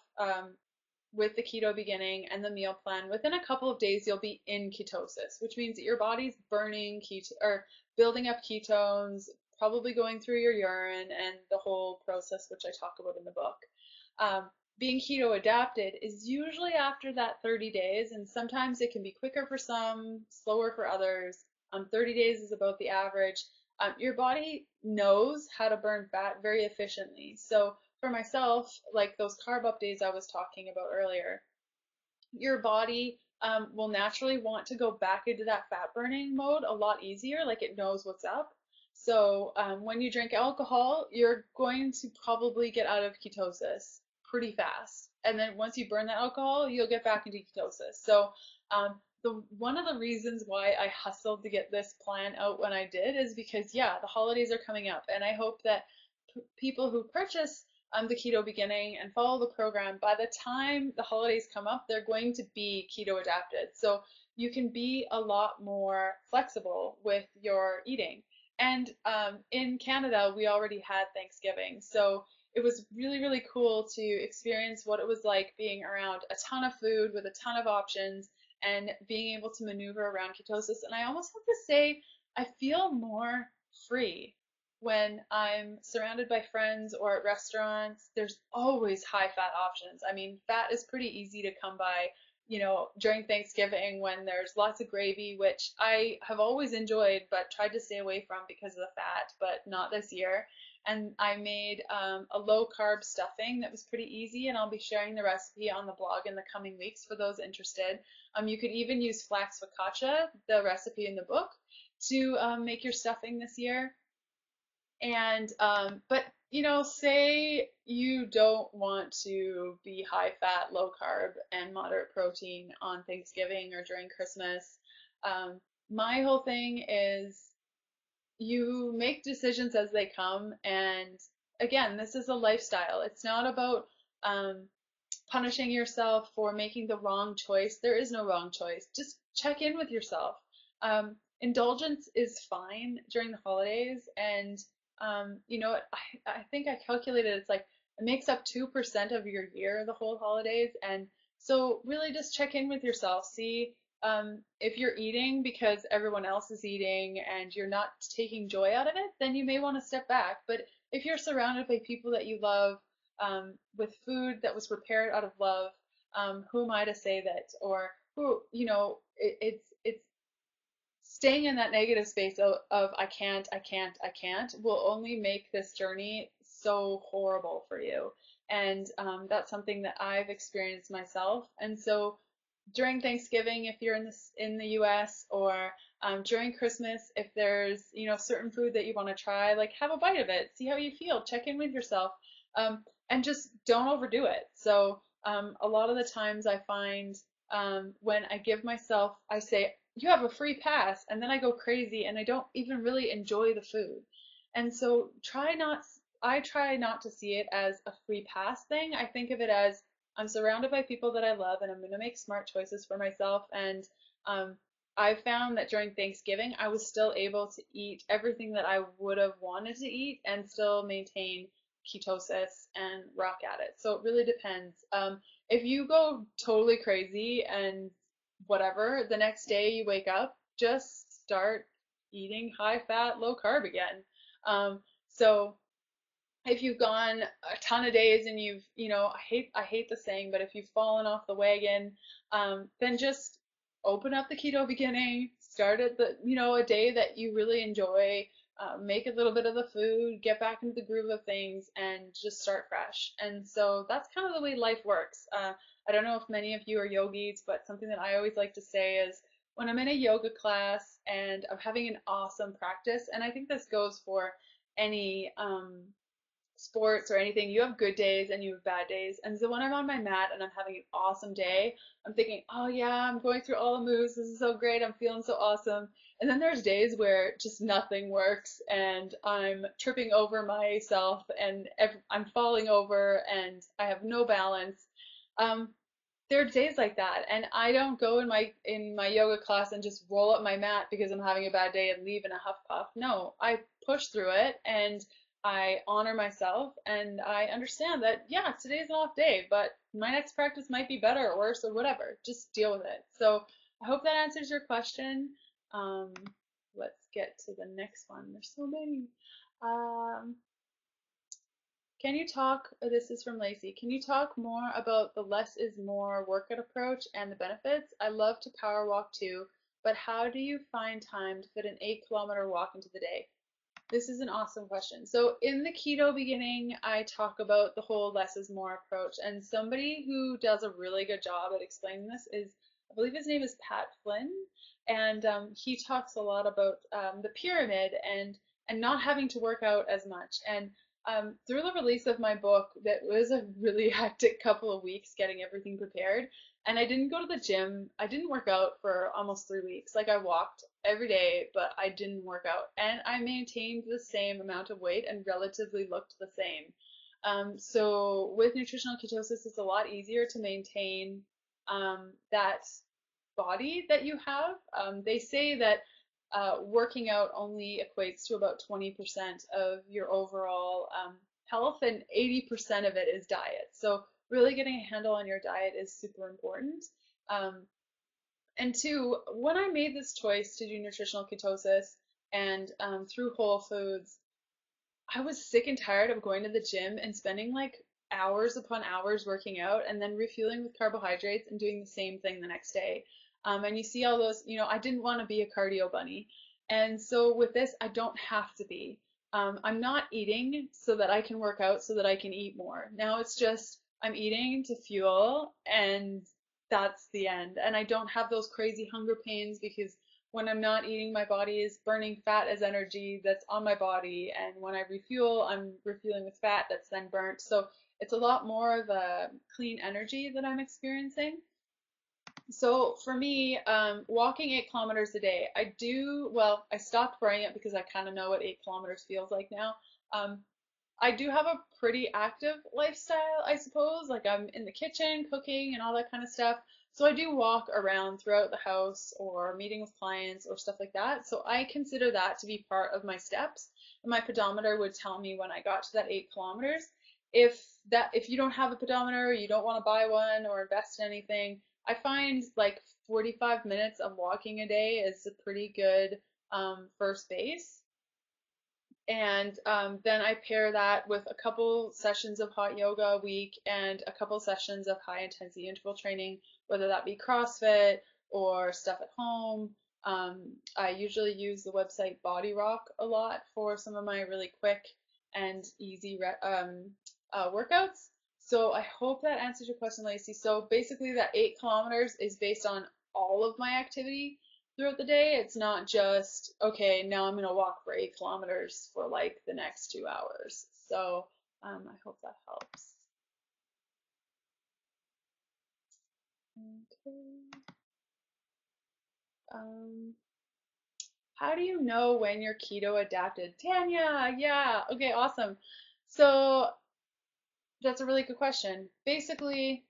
with the keto beginning and the meal plan, within a couple of days you'll be in ketosis, which means that your body's burning or building up ketones, probably going through your urine and the whole process which I talk about in the book. Being keto adapted is usually after that 30 days, and sometimes it can be quicker for some, slower for others. 30 days is about the average. Your body knows how to burn fat very efficiently. So for myself, like those carb up days I was talking about earlier, your body will naturally want to go back into that fat burning mode a lot easier, like it knows what's up. So when you drink alcohol, you're going to probably get out of ketosis pretty fast. And then once you burn that alcohol, you'll get back into ketosis. So one of the reasons why I hustled to get this plan out when I did is because, yeah, the holidays are coming up, and I hope that people who purchase the keto beginning and follow the program, by the time the holidays come up, they're going to be keto adapted. So you can be a lot more flexible with your eating. And in Canada, we already had Thanksgiving. So it was really, really cool to experience what it was like being around a ton of food with a ton of options and being able to maneuver around ketosis. And I almost have to say, I feel more free when I'm surrounded by friends or at restaurants. There's always high fat options. I mean, fat is pretty easy to come by, during Thanksgiving when there's lots of gravy, which I have always enjoyed but tried to stay away from because of the fat, but not this year. And I made a low carb stuffing that was pretty easy, and I'll be sharing the recipe on the blog in the coming weeks for those interested. You could even use flax focaccia, the recipe in the book, to make your stuffing this year. And but say you don't want to be high fat, low carb, and moderate protein on Thanksgiving or during Christmas. My whole thing is you make decisions as they come, and again, this is a lifestyle. It's not about punishing yourself for making the wrong choice. There is no wrong choice. Just check in with yourself. Indulgence is fine during the holidays, and you know, I think I calculated it's like it makes up 2% of your year, the whole holidays, and so really just check in with yourself. See if you're eating because everyone else is eating and you're not taking joy out of it, then you may want to step back. But if you're surrounded by people that you love, with food that was prepared out of love, who am I to say that? Or who, you know, it's staying in that negative space of I can't will only make this journey so horrible for you. And that's something that I've experienced myself. And so during Thanksgiving, if you're in the US, or during Christmas, if there's, you know, certain food that you want to try, like have a bite of it, see how you feel, check in with yourself, and just don't overdo it. So a lot of the times I find when I give myself, I say, you have a free pass, and then I go crazy and I don't even really enjoy the food. And so I try not to see it as a free pass thing. I think of it as I'm surrounded by people that I love, and I'm going to make smart choices for myself. And I found that during Thanksgiving, I was still able to eat everything that I would have wanted to eat and still maintain ketosis and rock at it. So it really depends. If you go totally crazy and whatever, the next day you wake up, just start eating high fat, low carb again. So if you've gone a ton of days and you've, you know, I hate the saying, but if you've fallen off the wagon, then just open up the keto beginning, start at the, you know, a day that you really enjoy, make a little bit of the food, get back into the groove of things, and just start fresh. And so that's kind of the way life works. I don't know if many of you are yogis, but something that I always like to say is when I'm in a yoga class and I'm having an awesome practice, and I think this goes for any sports or anything, you have good days and you have bad days. And so when I'm on my mat and I'm having an awesome day, I'm thinking, oh yeah, I'm going through all the moves. This is so great. I'm feeling so awesome. And then there's days where just nothing works and I'm tripping over myself and I'm falling over and I have no balance. Um, there are days like that, and I don't go in my yoga class and just roll up my mat because I'm having a bad day and leave in a huff puff. No, I push through it and I honor myself, and I understand that yeah, today's an off day, but my next practice might be better or worse or whatever. Just deal with it. So I hope that answers your question. Um, let's get to the next one. There's so many. Um, can you talk, this is from Lacey, can you talk more about the less is more workout approach and the benefits? I love to power walk too, but how do you find time to fit an 8-kilometer walk into the day? This is an awesome question. So in the keto beginning, I talk about the whole less is more approach, and somebody who does a really good job at explaining this is, I believe his name is Pat Flynn, and he talks a lot about the pyramid and not having to work out as much. And through the release of my book, that was a really hectic couple of weeks getting everything prepared. And I didn't go to the gym. I didn't work out for almost 3 weeks. Like I walked every day, but I didn't work out. And I maintained the same amount of weight and relatively looked the same. So with nutritional ketosis, it's a lot easier to maintain that body that you have. They say that working out only equates to about 20% of your overall health, and 80% of it is diet. So really getting a handle on your diet is super important. And two, when I made this choice to do nutritional ketosis and through Whole Foods, I was sick and tired of going to the gym and spending like hours upon hours working out and then refueling with carbohydrates and doing the same thing the next day. And you see all those, you know, I didn't want to be a cardio bunny. And so with this, I don't have to be. I'm not eating so that I can work out so that I can eat more. Now it's just I'm eating to fuel, and that's the end. And I don't have those crazy hunger pains because when I'm not eating, my body is burning fat as energy that's on my body. And when I refuel, I'm refueling with fat that's then burnt. So it's a lot more of a clean energy that I'm experiencing. So for me, walking 8 kilometers a day, well, I stopped wearing it because I kind of know what 8 kilometers feels like now. Um, I do have a pretty active lifestyle, I suppose. Like I'm in the kitchen cooking and all that kind of stuff. So I do walk around throughout the house or meeting with clients or stuff like that. So I consider that to be part of my steps. And my pedometer would tell me when I got to that 8 kilometers. If you don't have a pedometer, you don't want to buy one or invest in anything, I find like 45 minutes of walking a day is a pretty good first base. And then I pair that with a couple sessions of hot yoga a week and a couple sessions of high intensity interval training, whether that be CrossFit or stuff at home. I usually use the website Body Rock a lot for some of my really quick and easy workouts. So I hope that answers your question, Lacey. So basically, that 8 kilometers is based on all of my activity throughout the day. It's not just, okay, now I'm going to walk for 8 kilometers for like the next 2 hours. So I hope that helps. Okay. Um, how do you know when you're keto adapted? Tanya, yeah. Okay, awesome. So that's a really good question. Basically,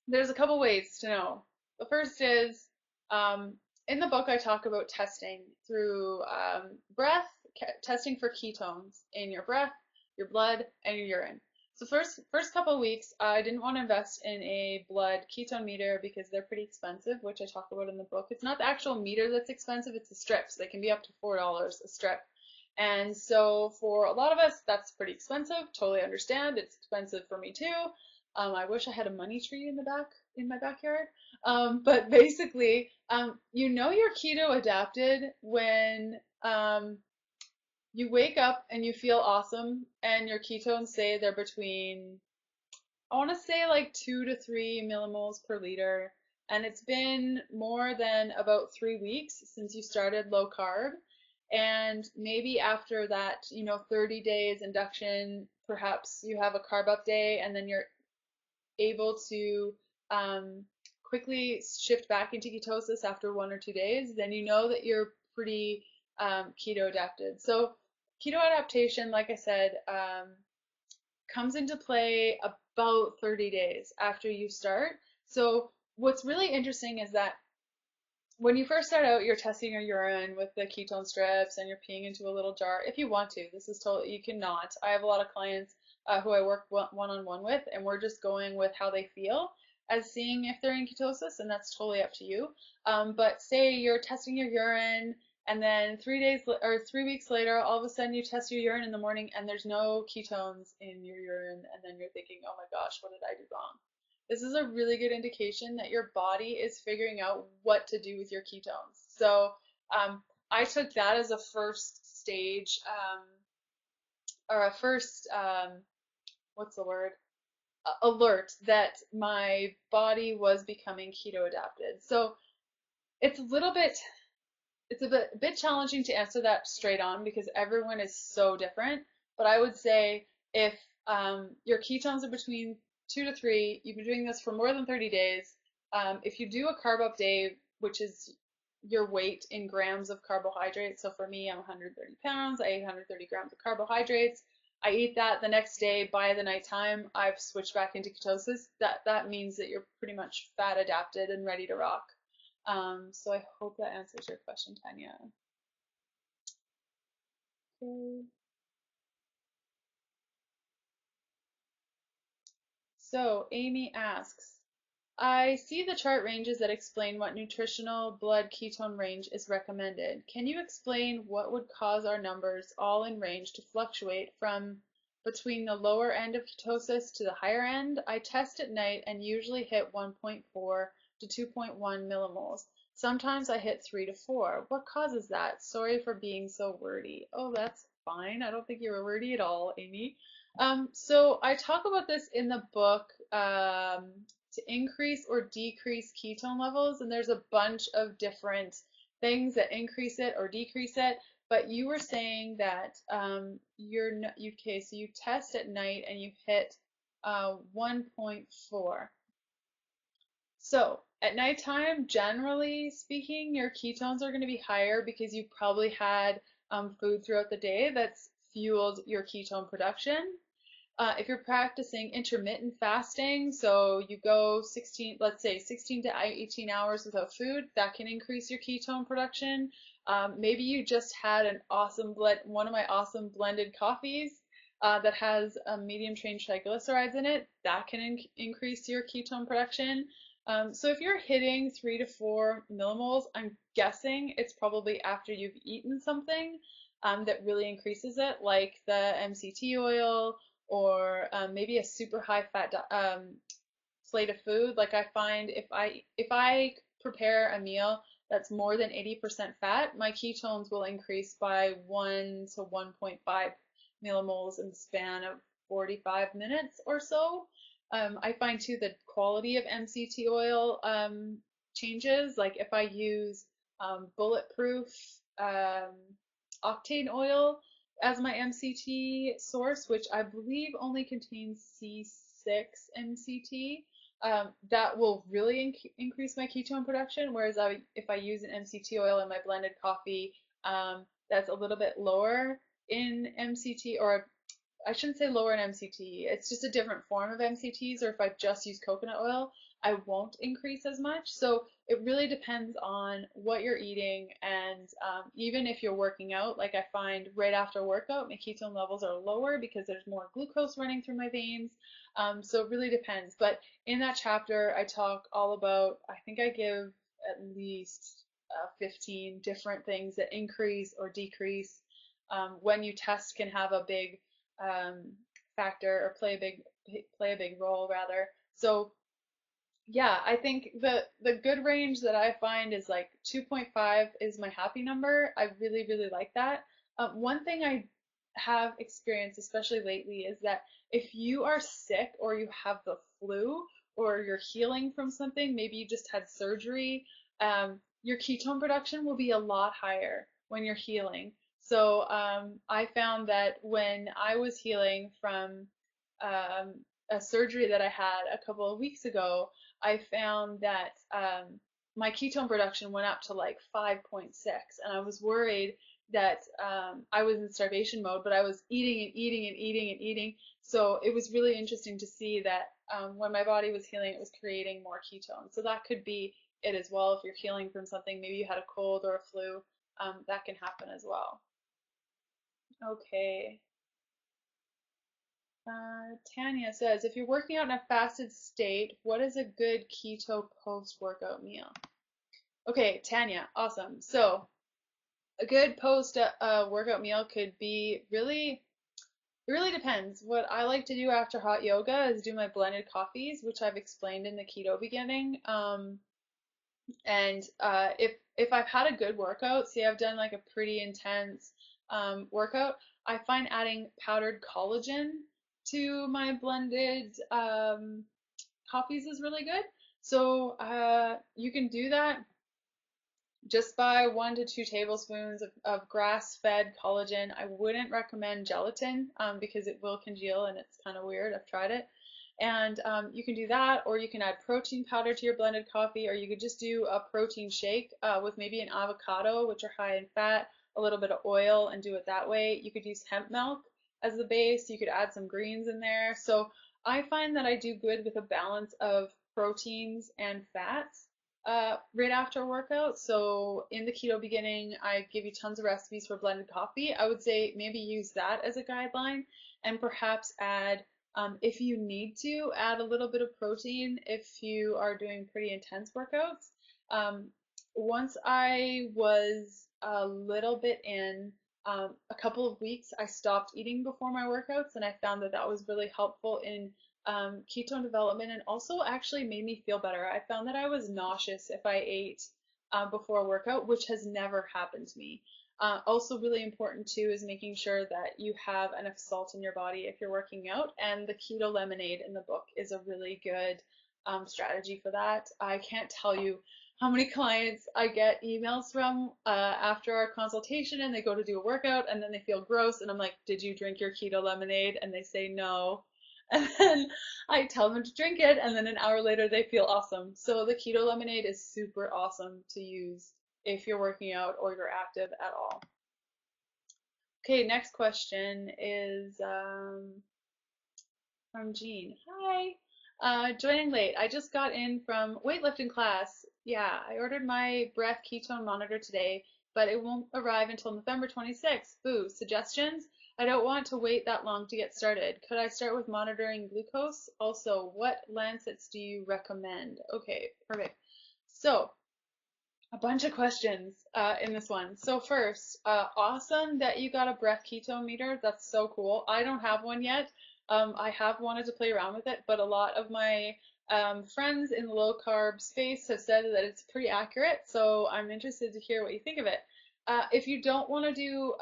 there's a couple ways to know. The first is um, in the book, I talk about testing through breath, testing for ketones in your breath, your blood, and your urine. So first couple of weeks, I didn't want to invest in a blood ketone meter because they're pretty expensive, which I talk about in the book. It's not the actual meter that's expensive, it's the strips. They can be up to $4 a strip. And so for a lot of us, that's pretty expensive. Totally understand. It's expensive for me too. I wish I had a money tree in my backyard. But basically, you know you're keto adapted when you wake up and you feel awesome, and your ketones say they're between, I want to say like 2 to 3 millimoles per liter, and it's been more than about 3 weeks since you started low carb. And maybe after that, 30 days induction, perhaps you have a carb up day, and then you're able to quickly shift back into ketosis after 1 or 2 days, then you know that you're pretty keto adapted. So keto adaptation, like I said, comes into play about 30 days after you start. So what's really interesting is that when you first start out, you're testing your urine with the ketone strips and you're peeing into a little jar. If you want to, this is totally, you cannot. I have a lot of clients who I work one-on-one with, and we're just going with how they feel as seeing if they're in ketosis, and that's totally up to you. But say you're testing your urine, and then 3 days or 3 weeks later, all of a sudden you test your urine in the morning and there's no ketones in your urine, and then you're thinking, oh my gosh, what did I do wrong? This is a really good indication that your body is figuring out what to do with your ketones. So I took that as a first stage, or a first, what's the word? Alert that my body was becoming keto adapted. So it's a little bit, it's a bit challenging to answer that straight on because everyone is so different. But I would say if your ketones are between 2 to 3, you've been doing this for more than 30 days. If you do a carb up day, which is your weight in grams of carbohydrates, so for me, I'm 130 pounds, I ate 130 grams of carbohydrates. I eat that the next day. By the nighttime, I've switched back into ketosis. That means that you're pretty much fat adapted and ready to rock. So I hope that answers your question, Tanya. Okay. So Amy asks, I see the chart ranges that explain what nutritional blood ketone range is recommended. Can you explain what would cause our numbers all in range to fluctuate from between the lower end of ketosis to the higher end? I test at night and usually hit 1.4 to 2.1 millimoles. Sometimes I hit 3 to 4. What causes that? Sorry for being so wordy. Oh, that's fine. I don't think you were wordy at all, Amy. So I talk about this in the book, to increase or decrease ketone levels, and there's a bunch of different things that increase it or decrease it. But you were saying that okay, so you test at night and you hit 1.4. So at nighttime, generally speaking, your ketones are going to be higher because you probably had food throughout the day that's fueled your ketone production. If you're practicing intermittent fasting, so you go 16, let's say 16 to 18 hours without food, that can increase your ketone production. Maybe you just had an awesome one of my awesome blended coffees that has medium chain triglycerides in it, that can increase your ketone production. So if you're hitting 3 to 4 millimoles, I'm guessing it's probably after you've eaten something that really increases it, like the MCT oil, or maybe a super high fat plate of food. Like I find if I prepare a meal that's more than 80% fat, my ketones will increase by 1 to 1.5 millimoles in the span of 45 minutes or so. I find too the quality of MCT oil changes. Like if I use bulletproof octane oil as my MCT source, which I believe only contains C6 MCT, that will really increase my ketone production. Whereas if I use an MCT oil in my blended coffee, that's a little bit lower in MCT, or I shouldn't say lower in MCT, it's just a different form of MCTs, or if I just use coconut oil, I won't increase as much. So it really depends on what you're eating, and even if you're working out, like I find right after workout, my ketone levels are lower because there's more glucose running through my veins. So it really depends. But in that chapter, I talk all about, I think I give at least 15 different things that increase or decrease when you test can have a big factor, or play a big role rather. So yeah, I think the good range that I find is like 2.5 is my happy number. I really, really like that. One thing I have experienced, especially lately, is that if you are sick or you have the flu or you're healing from something, maybe you just had surgery, your ketone production will be a lot higher when you're healing. So I found that when I was healing from a surgery that I had a couple of weeks ago, I found that my ketone production went up to like 5.6, and I was worried that I was in starvation mode, but I was eating and eating and eating and eating. So it was really interesting to see that when my body was healing, it was creating more ketones. So that could be it as well. If you're healing from something, maybe you had a cold or a flu, that can happen as well. Okay. Tanya says, if you're working out in a fasted state, what is a good keto post-workout meal? Okay, Tanya, awesome. So a good post-workout meal could be it really depends. What I like to do after hot yoga is do my blended coffees, which I've explained in the keto beginning. And if I've had a good workout, say I've done like a pretty intense workout, I find adding powdered collagen to my blended coffees is really good. So you can do that just by 1 to 2 tablespoons of grass-fed collagen. I wouldn't recommend gelatin because it will congeal and it's kind of weird. I've tried it. And you can do that, or you can add protein powder to your blended coffee, or you could just do a protein shake with maybe an avocado, which are high in fat, a little bit of oil, and do it that way. You could use hemp milk as the base. You could add some greens in there. So I find that I do good with a balance of proteins and fats right after a workout. So in the keto beginning, I give you tons of recipes for blended coffee. I would say maybe use that as a guideline, and perhaps add, if you need to, add a little bit of protein if you are doing pretty intense workouts. Once I was a little bit in, a couple of weeks, I stopped eating before my workouts, and I found that that was really helpful in ketone development, and also actually made me feel better. I found that I was nauseous if I ate before a workout, which has never happened to me. Also really important too is making sure that you have enough salt in your body if you're working out, and the keto lemonade in the book is a really good strategy for that. I can't tell you how many clients I get emails from after our consultation, and they go to do a workout and then they feel gross, and I'm like, did you drink your keto lemonade? And they say no. And then I tell them to drink it, and then an hour later they feel awesome. So the keto lemonade is super awesome to use if you're working out or you're active at all. Okay, next question is from Jean. Hi. Joining late. I just got in from weightlifting class. Yeah, I ordered my breath ketone monitor today, but it won't arrive until November 26th. Boo. Suggestions? I don't want to wait that long to get started. Could I start with monitoring glucose? Also, what lancets do you recommend? Okay, perfect. So, a bunch of questions in this one. So first, awesome that you got a breath ketone meter. That's so cool. I don't have one yet. I have wanted to play around with it, but a lot of my friends in the low carb space have said that it's pretty accurate. So I'm interested to hear what you think of it. If you don't want to do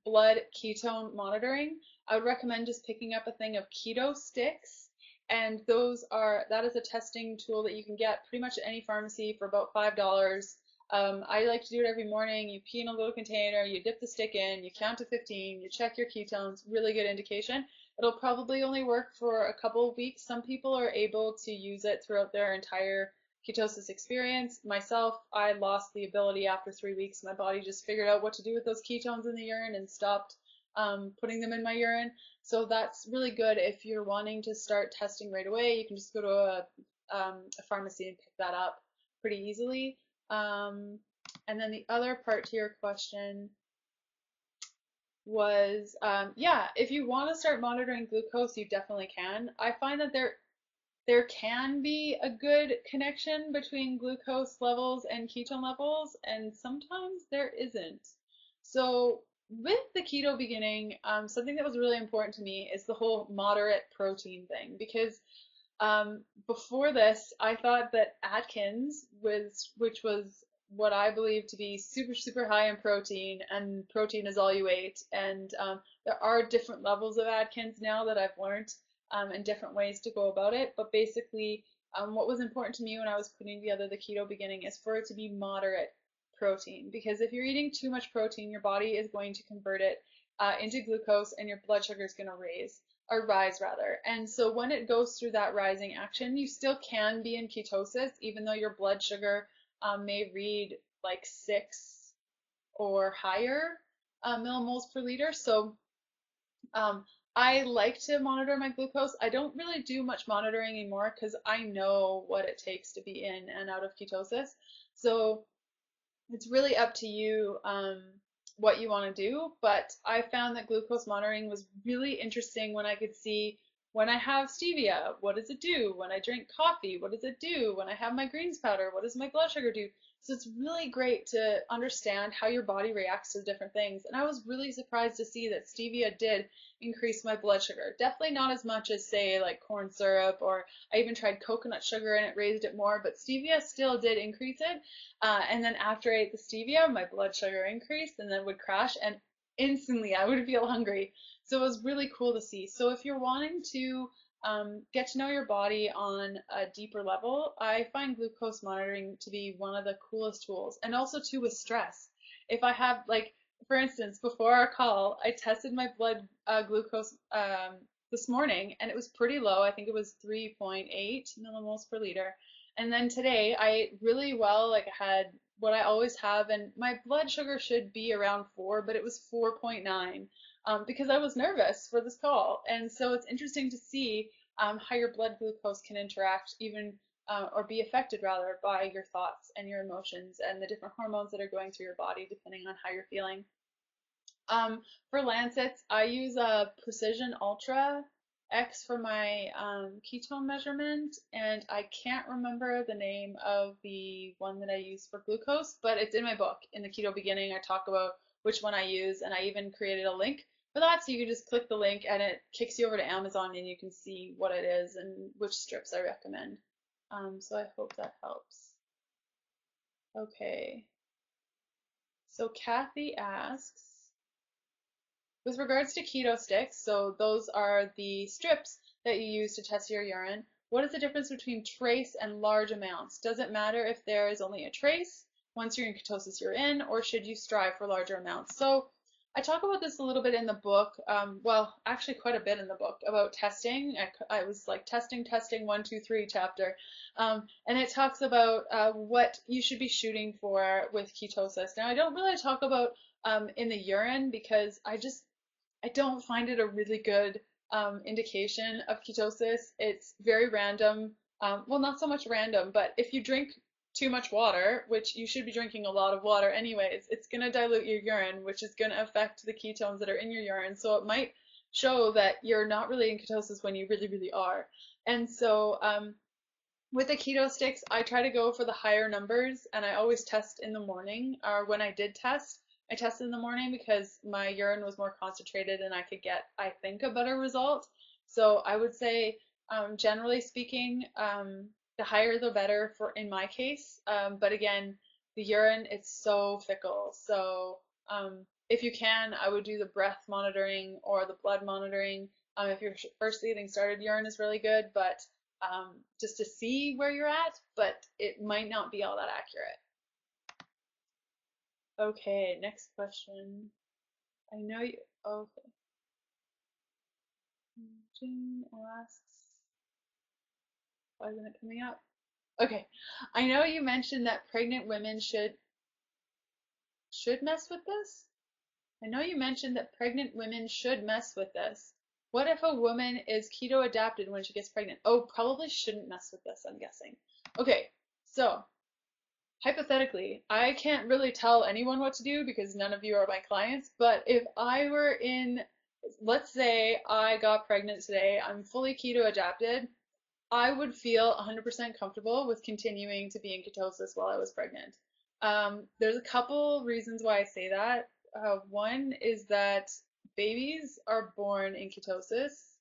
blood ketone monitoring, I would recommend just picking up a thing of keto sticks. And that is a testing tool that you can get pretty much at any pharmacy for about $5. I like to do it every morning. You pee in a little container, you dip the stick in, you count to 15, you check your ketones, really good indication. It'll probably only work for a couple of weeks. Some people are able to use it throughout their entire ketosis experience. Myself, I lost the ability after 3 weeks. My body just figured out what to do with those ketones in the urine and stopped putting them in my urine. So that's really good if you're wanting to start testing right away. You can just go to a pharmacy and pick that up pretty easily. And then the other part to your question was, yeah, if you want to start monitoring glucose, you definitely can. I find that there can be a good connection between glucose levels and ketone levels, and sometimes there isn't. So with the keto beginning, something that was really important to me is the whole moderate protein thing, because before this, I thought that Atkins which was what I believe to be super, super high in protein, and protein is all you ate. And there are different levels of Atkins now that I've learned and different ways to go about it. But basically, what was important to me when I was putting together the keto beginning is for it to be moderate protein, because if you're eating too much protein, your body is going to convert it into glucose, and your blood sugar is going to rise rather. And so when it goes through that rising action, you still can be in ketosis, even though your blood sugar may read like 6 or higher millimoles per liter. So I like to monitor my glucose. I don't really do much monitoring anymore because I know what it takes to be in and out of ketosis. So it's really up to you what you want to do, but I found that glucose monitoring was really interesting when I could see when I have stevia, what does it do? When I drink coffee, what does it do? When I have my greens powder, what does my blood sugar do? So it's really great to understand how your body reacts to different things. And I was really surprised to see that stevia did increase my blood sugar. Definitely not as much as, say, like corn syrup, or I even tried coconut sugar and it raised it more, but stevia still did increase it. And then after I ate the stevia, my blood sugar increased and then would crash, and instantly I would feel hungry. So it was really cool to see. So if you're wanting to get to know your body on a deeper level, I find glucose monitoring to be one of the coolest tools. And also too with stress. If I have, like, for instance, before our call, I tested my blood glucose this morning, and it was pretty low. I think it was 3.8 millimoles per liter. And then today I ate really well, like I had what I always have, and my blood sugar should be around 4, but it was 4.9 because I was nervous for this call. And so it's interesting to see how your blood glucose can interact even or be affected rather by your thoughts and your emotions and the different hormones that are going through your body depending on how you're feeling. For lancets, I use a Precision Ultra X for my ketone measurement, and I can't remember the name of the one that I use for glucose, but it's in my book. In the Keto Beginning, I talk about which one I use, and I even created a link for that, so you can just click the link and it kicks you over to Amazon and you can see what it is and which strips I recommend. So I hope that helps. Okay. So Kathy asks, with regards to keto sticks, so those are the strips that you use to test your urine, what is the difference between trace and large amounts? Does it matter if there is only a trace? Once you're in ketosis, you're in, or should you strive for larger amounts? So I talk about this a little bit in the book. Well, actually, quite a bit in the book about testing. I was like testing, 1, 2, 3 chapter. And it talks about what you should be shooting for with ketosis. Now, I don't really talk about in the urine because I don't find it a really good indication of ketosis. It's very random. Well, not so much random, but if you drink too much water, which you should be drinking a lot of water anyways, it's going to dilute your urine, which is going to affect the ketones that are in your urine. So it might show that you're not really in ketosis when you really, really are. And so with the keto sticks, I try to go for the higher numbers, and I always test in the morning. Or when I did test, I tested in the morning because my urine was more concentrated and I could get, I think, a better result. So I would say, generally speaking, the higher the better for in my case. But again, the urine, it's so fickle. So if you can, I would do the breath monitoring or the blood monitoring. If you're first getting started, urine is really good, but just to see where you're at, but it might not be all that accurate. Okay, next question. I know you. Okay. Jane asks, why isn't it coming up? Okay. I know you mentioned that pregnant women should mess with this. I know you mentioned that pregnant women should mess with this. What if a woman is keto adapted when she gets pregnant? Oh, probably shouldn't mess with this, I'm guessing. Okay, so hypothetically, I can't really tell anyone what to do because none of you are my clients, but if I were in, let's say I got pregnant today, I'm fully keto adapted, I would feel 100% comfortable with continuing to be in ketosis while I was pregnant. There's a couple reasons why I say that. One is that babies are born in ketosis.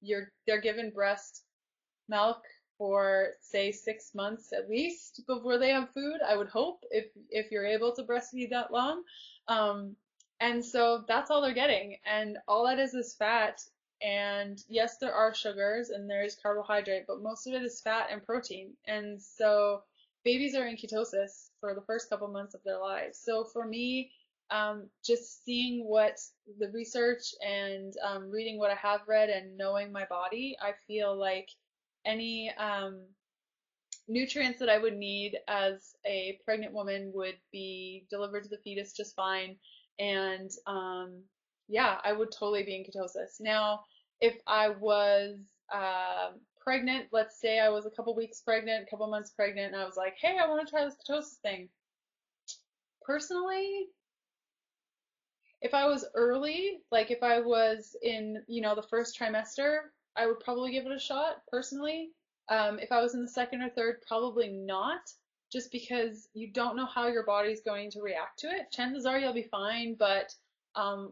They're given breast milk for say 6 months at least before they have food. I would hope if you're able to breastfeed that long. Um, and so that's all they're getting, and all that is fat. And yes, there are sugars and there's carbohydrate, but most of it is fat and protein. And so babies are in ketosis for the first couple months of their lives. So for me, just seeing what the research and reading what I have read and knowing my body, I feel like any nutrients that I would need as a pregnant woman would be delivered to the fetus just fine. And yeah, I would totally be in ketosis. Now, if I was pregnant, let's say I was a couple weeks pregnant, a couple months pregnant, and I was like, hey, I want to try this ketosis thing. Personally, if I was early, like if I was in, the first trimester, I would probably give it a shot personally. If I was in the second or third, probably not, just because you don't know how your body's going to react to it. Chances are you'll be fine, but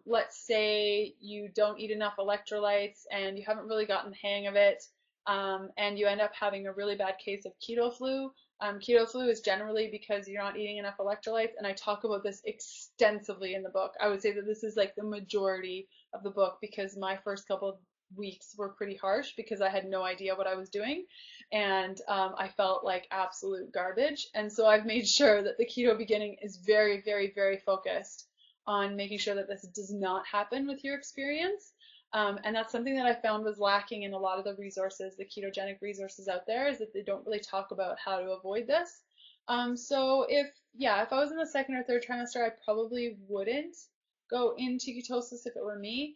let's say you don't eat enough electrolytes and you haven't really gotten the hang of it, and you end up having a really bad case of keto flu. Keto flu is generally because you're not eating enough electrolytes, and I talk about this extensively in the book. I would say that this is like the majority of the book because my first couple of weeks were pretty harsh because I had no idea what I was doing, and I felt like absolute garbage. And so I've made sure that the keto beginning is very, very, very focused on making sure that this does not happen with your experience. And that's something that I found was lacking in a lot of the resources, the ketogenic resources out there, is that they don't really talk about how to avoid this. So if I was in the second or third trimester, I probably wouldn't go into ketosis if it were me.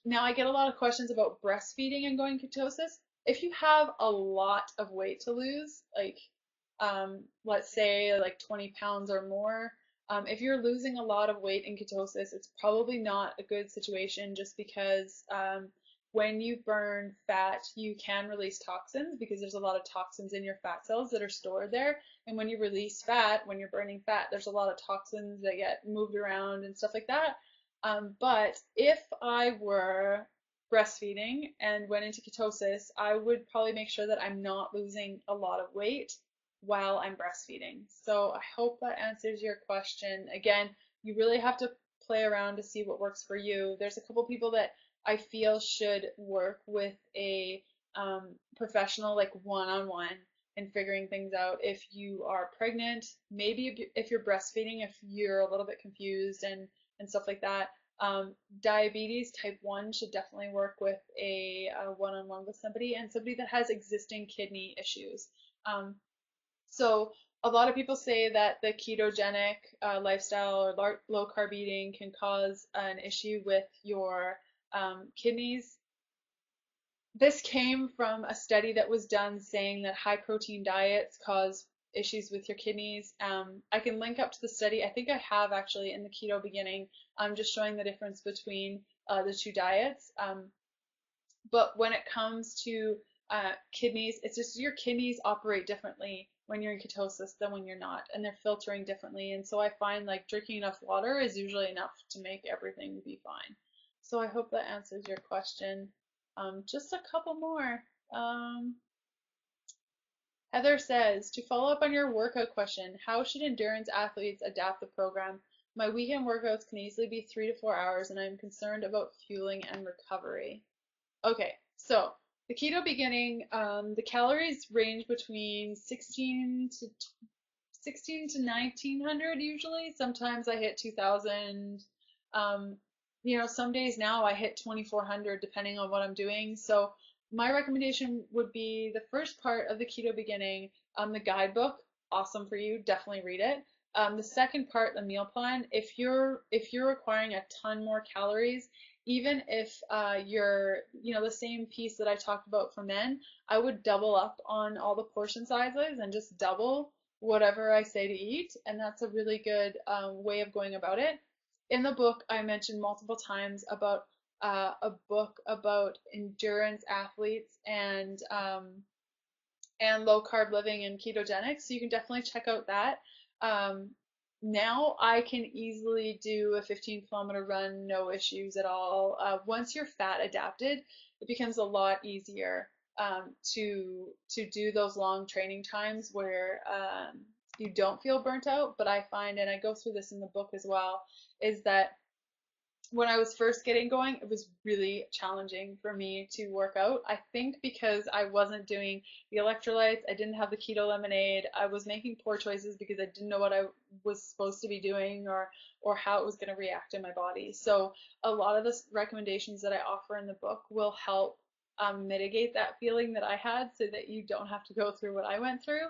Now I get a lot of questions about breastfeeding and going ketosis. If you have a lot of weight to lose, like let's say like 20 pounds or more, if you're losing a lot of weight in ketosis, it's probably not a good situation just because when you burn fat, you can release toxins because there's a lot of toxins in your fat cells that are stored there. And when you release fat, when you're burning fat, there's a lot of toxins that get moved around and stuff like that. But if I were breastfeeding and went into ketosis, I would probably make sure that I'm not losing a lot of weight while I'm breastfeeding. So I hope that answers your question. Again, you really have to play around to see what works for you. There's a couple people that I feel should work with a professional, like one-on-one. in figuring things out. If you are pregnant, maybe if you're breastfeeding, if you're a little bit confused and stuff like that. Diabetes type 1 should definitely work with a one-on-one with somebody, and somebody that has existing kidney issues. So a lot of people say that the ketogenic lifestyle or low carb eating can cause an issue with your kidneys. This came from a study that was done saying that high protein diets cause issues with your kidneys. I can link up to the study. I think I have actually in the keto beginning. I'm just showing the difference between the two diets. But when it comes to kidneys, it's just your kidneys operate differently when you're in ketosis than when you're not, and they're filtering differently. And so I find like drinking enough water is usually enough to make everything be fine. So I hope that answers your question. Just a couple more. Heather says, to follow up on your workout question, how should endurance athletes adapt the program? My weekend workouts can easily be 3 to 4 hours, and I'm concerned about fueling and recovery. Okay, so the keto beginning, the calories range between 16 to 1900 usually. Sometimes I hit 2000. Some days now I hit 2400 depending on what I'm doing. So my recommendation would be the first part of the keto beginning, the guidebook, awesome for you, definitely read it. The second part, the meal plan, if you're requiring a ton more calories, even if you're, the same piece that I talked about for men, I would double up on all the portion sizes and just double whatever I say to eat, and that's a really good way of going about it. In the book, I mentioned multiple times about a book about endurance athletes and low carb living and ketogenics, so you can definitely check out that. Now I can easily do a 15-kilometer run, no issues at all. Once you're fat adapted, it becomes a lot easier to do those long training times where you don't feel burnt out. But I find, and I go through this in the book as well, is that when I was first getting going, it was really challenging for me to work out. I think because I wasn't doing the electrolytes, I didn't have the keto lemonade, I was making poor choices because I didn't know what I was supposed to be doing or how it was going to react in my body. So a lot of the recommendations that I offer in the book will help mitigate that feeling that I had so that you don't have to go through what I went through.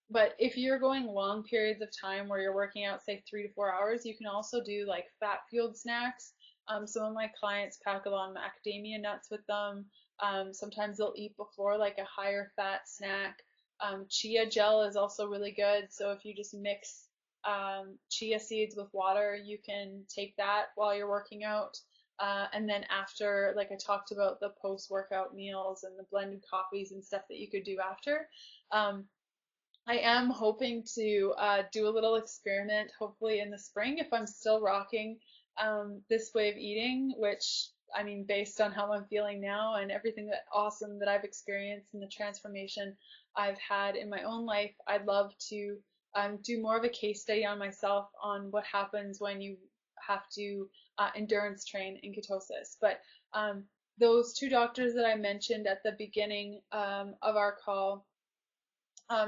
But if you're going long periods of time where you're working out, say 3 to 4 hours, you can also do like fat-fueled snacks. Some of my clients pack along macadamia nuts with them. Sometimes they'll eat before like a higher fat snack. Chia gel is also really good. So if you just mix chia seeds with water, you can take that while you're working out. And then after, like I talked about the post-workout meals and the blended coffees and stuff that you could do after. I am hoping to do a little experiment, hopefully in the spring, if I'm still rocking this way of eating, which, I mean, based on how I'm feeling now and everything awesome that I've experienced and the transformation I've had in my own life, I'd love to do more of a case study on myself on what happens when you have to endurance train in ketosis. But those two doctors that I mentioned at the beginning of our call,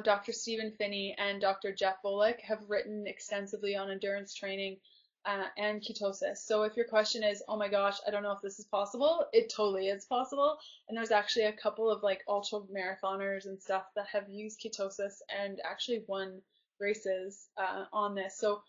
Dr. Stephen Finney and Dr. Jeff Volek, have written extensively on endurance training and ketosis. So if your question is, oh my gosh, I don't know if this is possible, it totally is possible. And there's actually a couple of like ultra marathoners and stuff that have used ketosis and actually won races on this. So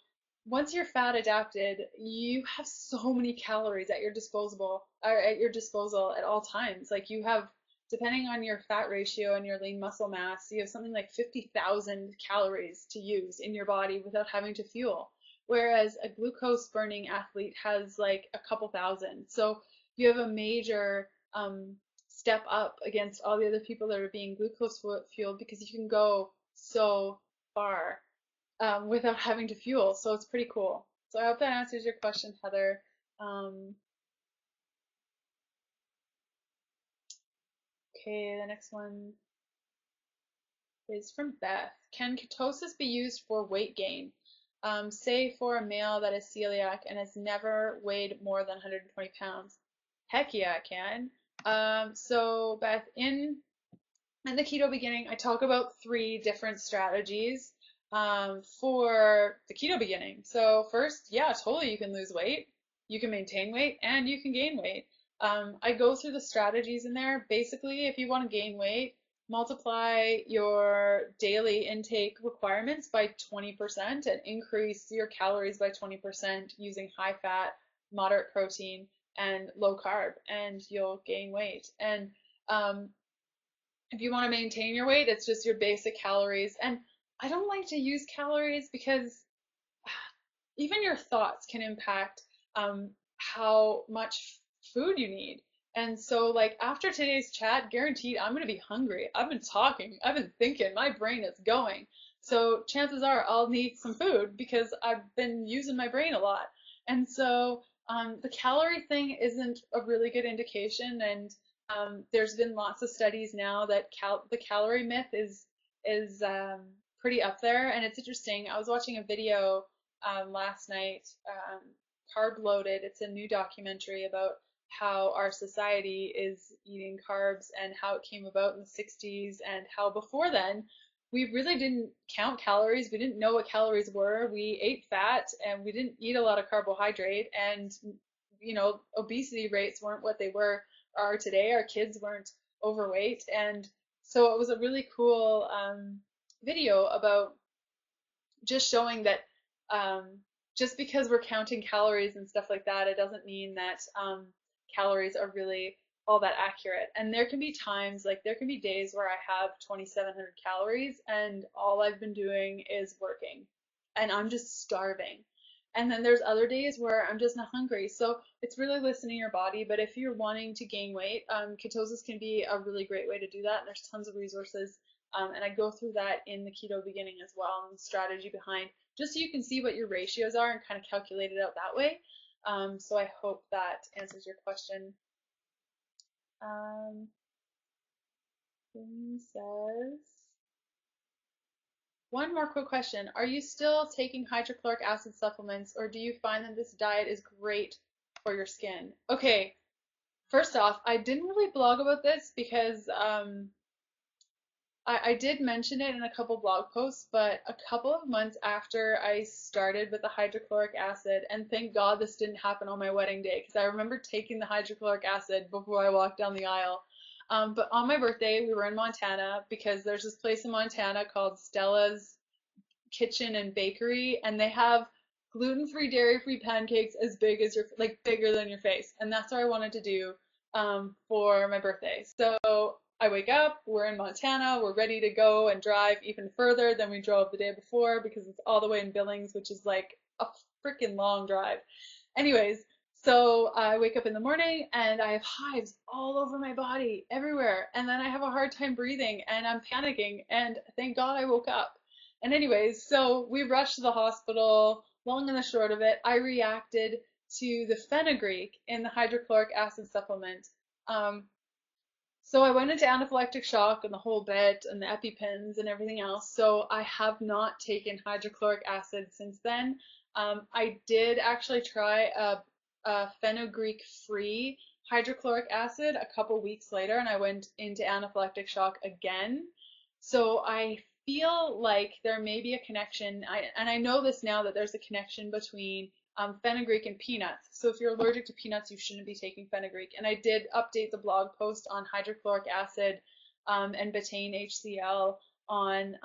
once you're fat adapted, you have so many calories at your disposal at all times. Like you have, depending on your fat ratio and your lean muscle mass, you have something like 50,000 calories to use in your body without having to fuel. Whereas a glucose burning athlete has like a couple thousand. So you have a major step up against all the other people that are being glucose fueled because you can go so far without having to fuel. So it's pretty cool. So I hope that answers your question, Heather. Okay, the next one is from Beth. Can ketosis be used for weight gain? Say for a male that is celiac and has never weighed more than 120 pounds. Heck yeah, it can. So Beth, in In the keto beginning, I talk about 3 different strategies for the keto beginning. So first, yeah, totally, you can lose weight, you can maintain weight, and you can gain weight. I go through the strategies in there. Basically, if you want to gain weight, multiply your daily intake requirements by 20% and increase your calories by 20% using high fat, moderate protein, and low carb, and you'll gain weight. And um, if you want to maintain your weight, it's just your basic calories. And I don't like to use calories because even your thoughts can impact how much food you need. And so, like, after today's chat, guaranteed I'm going to be hungry. I've been talking, I've been thinking, my brain is going. So, chances are I'll need some food because I've been using my brain a lot. And so, the calorie thing isn't a really good indication. And there's been lots of studies now that the calorie myth is pretty up there. And it's interesting. I was watching a video last night, Carb Loaded. It's a new documentary about how our society is eating carbs and how it came about in the 60s, and how before then we really didn't count calories. We didn't know what calories were. We ate fat and we didn't eat a lot of carbohydrate, and obesity rates weren't what they are today. Our kids weren't overweight, and so it was a really cool video about just showing that um, just because we're counting calories and stuff like that, it doesn't mean that calories are really all that accurate. And there can be times, like there can be days where I have 2,700 calories and all I've been doing is working and I'm just starving. And then there's other days where I'm just not hungry. So it's really listening to your body. But if you're wanting to gain weight, ketosis can be a really great way to do that. And there's tons of resources. And I go through that in the keto beginning as well, and the strategy behind, just so you can see what your ratios are and kind of calculate it out that way. So I hope that answers your question. Says, one more quick question. Are you still taking hydrochloric acid supplements, or do you find that this diet is great for your skin? Okay, first off, I didn't really blog about this because I did mention it in a couple blog posts, but a couple of months after I started with the hydrochloric acid, and thank God this didn't happen on my wedding day, because I remember taking the hydrochloric acid before I walked down the aisle. But on my birthday, we were in Montana because there's this place in Montana called Stella's Kitchen and Bakery, and they have gluten-free, dairy-free pancakes as big as like bigger than your face, and that's what I wanted to do for my birthday. So I wake up, we're in Montana, we're ready to go and drive even further than we drove the day before because it's all the way in Billings, which is like a freaking long drive. Anyways, so I wake up in the morning and I have hives all over my body, everywhere, and then I have a hard time breathing and I'm panicking, and thank God I woke up. And anyways, so we rushed to the hospital. Long and the short of it, I reacted to the fenugreek in the hydrochloric acid supplement. Um, so I went into anaphylactic shock and the whole bit and the EpiPens and everything else. So I have not taken hydrochloric acid since then. I did actually try a fenugreek-free hydrochloric acid a couple weeks later, and I went into anaphylactic shock again. So I feel like there may be a connection, and I know this now, that there's a connection between fenugreek and peanuts. So if you're allergic to peanuts, you shouldn't be taking fenugreek. And I did update the blog post on hydrochloric acid and betaine HCl on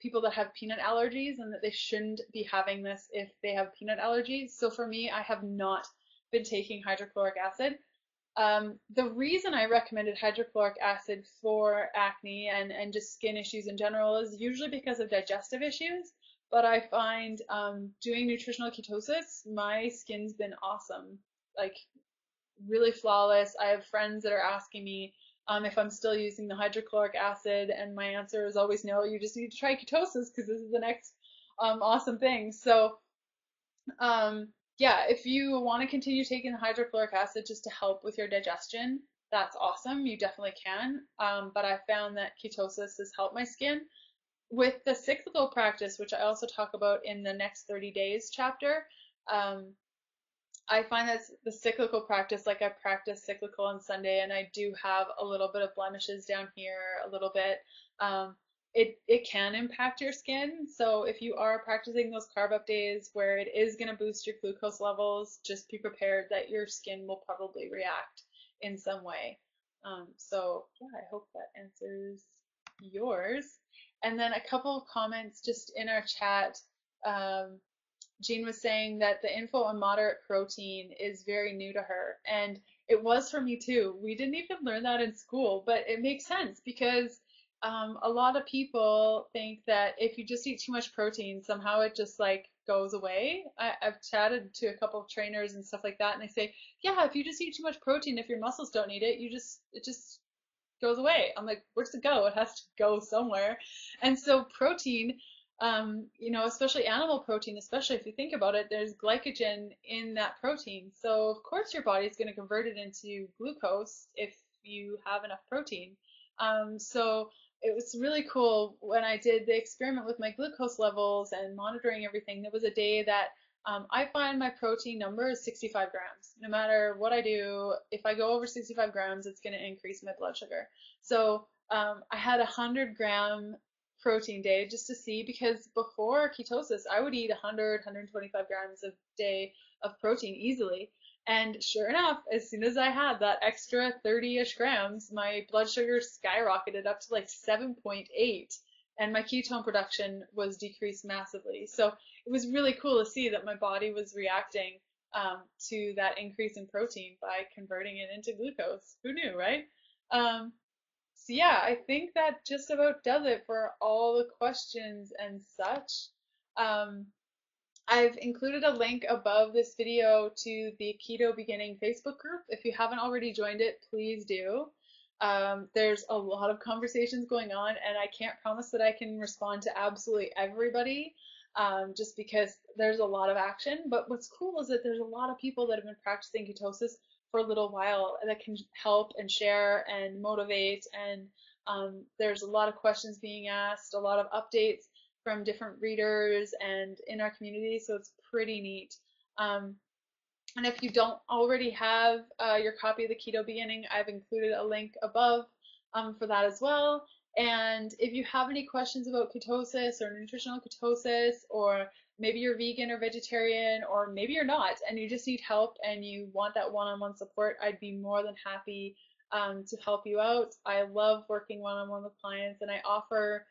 people that have peanut allergies, and that they shouldn't be having this if they have peanut allergies. So for me, I have not been taking hydrochloric acid. The reason I recommended hydrochloric acid for acne and just skin issues in general is usually because of digestive issues. But I find doing nutritional ketosis, my skin's been awesome, like really flawless. I have friends that are asking me if I'm still using the hydrochloric acid, and my answer is always no. You just need to try ketosis because this is the next awesome thing. So yeah, if you want to continue taking the hydrochloric acid just to help with your digestion, that's awesome. You definitely can. But I found that ketosis has helped my skin. With the cyclical practice, which I also talk about in the next 30 days chapter, I find that the cyclical practice, like I practice cyclical on Sunday, and I do have a little bit of blemishes down here, a little bit. Um, it can impact your skin. So if you are practicing those carb up days where it is going to boost your glucose levels, just be prepared that your skin will probably react in some way. So yeah, I hope that answers yours. And then a couple of comments just in our chat. Um, Jean was saying that the info on moderate protein is very new to her, and it was for me too. We didn't even learn that in school, but it makes sense because a lot of people think that if you just eat too much protein, somehow it just like goes away. I've chatted to a couple of trainers and stuff like that, and they say, yeah, if you just eat too much protein, if your muscles don't need it, it just goes away. I'm like, where's it go? It has to go somewhere. And so protein, especially animal protein, especially if you think about it, there's glycogen in that protein. So of course your body's going to convert it into glucose if you have enough protein. So it was really cool when I did the experiment with my glucose levels and monitoring everything. There was a day that I find my protein number is 65 grams. No matter what I do, if I go over 65 grams, it's going to increase my blood sugar. So I had a 100-gram protein day just to see, because before ketosis, I would eat 100, 125 grams a day of protein easily. And sure enough, as soon as I had that extra 30-ish grams, my blood sugar skyrocketed up to like 7.8, and my ketone production was decreased massively. So it was really cool to see that my body was reacting to that increase in protein by converting it into glucose. Who knew, right? So yeah, I think that just about does it for all the questions and such. Um, I've included a link above this video to the Keto Beginning Facebook group. If you haven't already joined it, please do. There's a lot of conversations going on, and I can't promise that I can respond to absolutely everybody, just because there's a lot of action. But what's cool is that there's a lot of people that have been practicing ketosis for a little while that can help and share and motivate. And there's a lot of questions being asked, a lot of updates from different readers and in our community, so it's pretty neat. And if you don't already have your copy of the Keto Beginning, I've included a link above for that as well. And if you have any questions about ketosis or nutritional ketosis, or maybe you're vegan or vegetarian, or maybe you're not and you just need help and you want that one-on-one support, I'd be more than happy to help you out. I love working one-on-one with clients, and I offer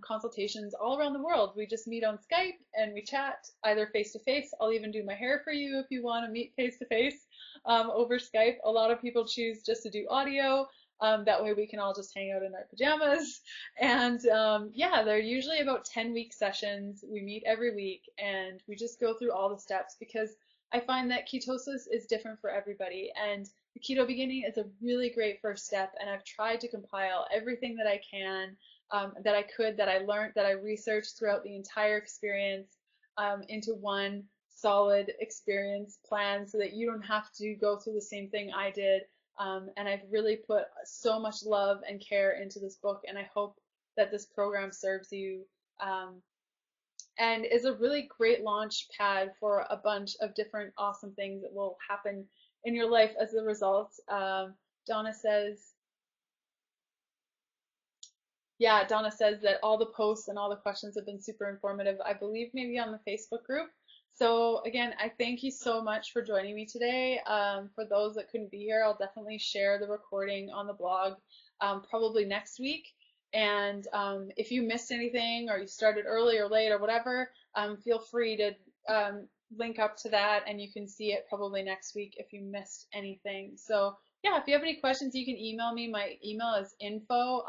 consultations all around the world. We just meet on Skype and we chat either face to face. I'll even do my hair for you if you want to meet face to face over Skype. A lot of people choose just to do audio. That way we can all just hang out in our pajamas. And yeah, they're usually about 10-week sessions. We meet every week and we just go through all the steps, because I find that ketosis is different for everybody. And the Keto Beginning is a really great first step. And I've tried to compile everything that I can, that I could, that I learned, that I researched throughout the entire experience into one solid experience plan, so that you don't have to go through the same thing I did. And I've really put so much love and care into this book, and I hope that this program serves you and is a really great launch pad for a bunch of different awesome things that will happen in your life as a result. Donna says, yeah, Donna says that all the posts and all the questions have been super informative, I believe maybe on the Facebook group. So again, I thank you so much for joining me today. For those that couldn't be here, I'll definitely share the recording on the blog probably next week. And if you missed anything, or you started early or late or whatever, feel free to link up to that, and you can see it probably next week if you missed anything. So yeah, if you have any questions, you can email me. My email is info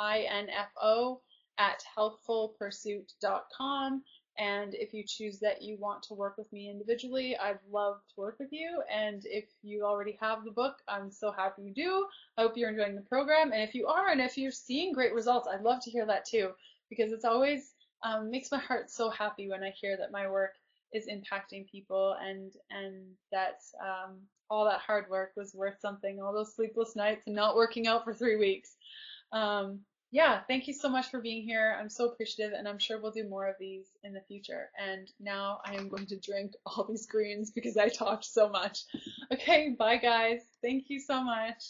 at healthfulpursuit.com. And if you choose that you want to work with me individually, I'd love to work with you. And if you already have the book, I'm so happy you do. I hope you're enjoying the program. And if you are, and if you're seeing great results, I'd love to hear that too, because it's always makes my heart so happy when I hear that my work is impacting people, and that all that hard work was worth something, all those sleepless nights and not working out for 3 weeks. Yeah, thank you so much for being here. I'm so appreciative, and I'm sure we'll do more of these in the future. And now I am going to drink all these greens because I talked so much. Okay, bye guys. Thank you so much.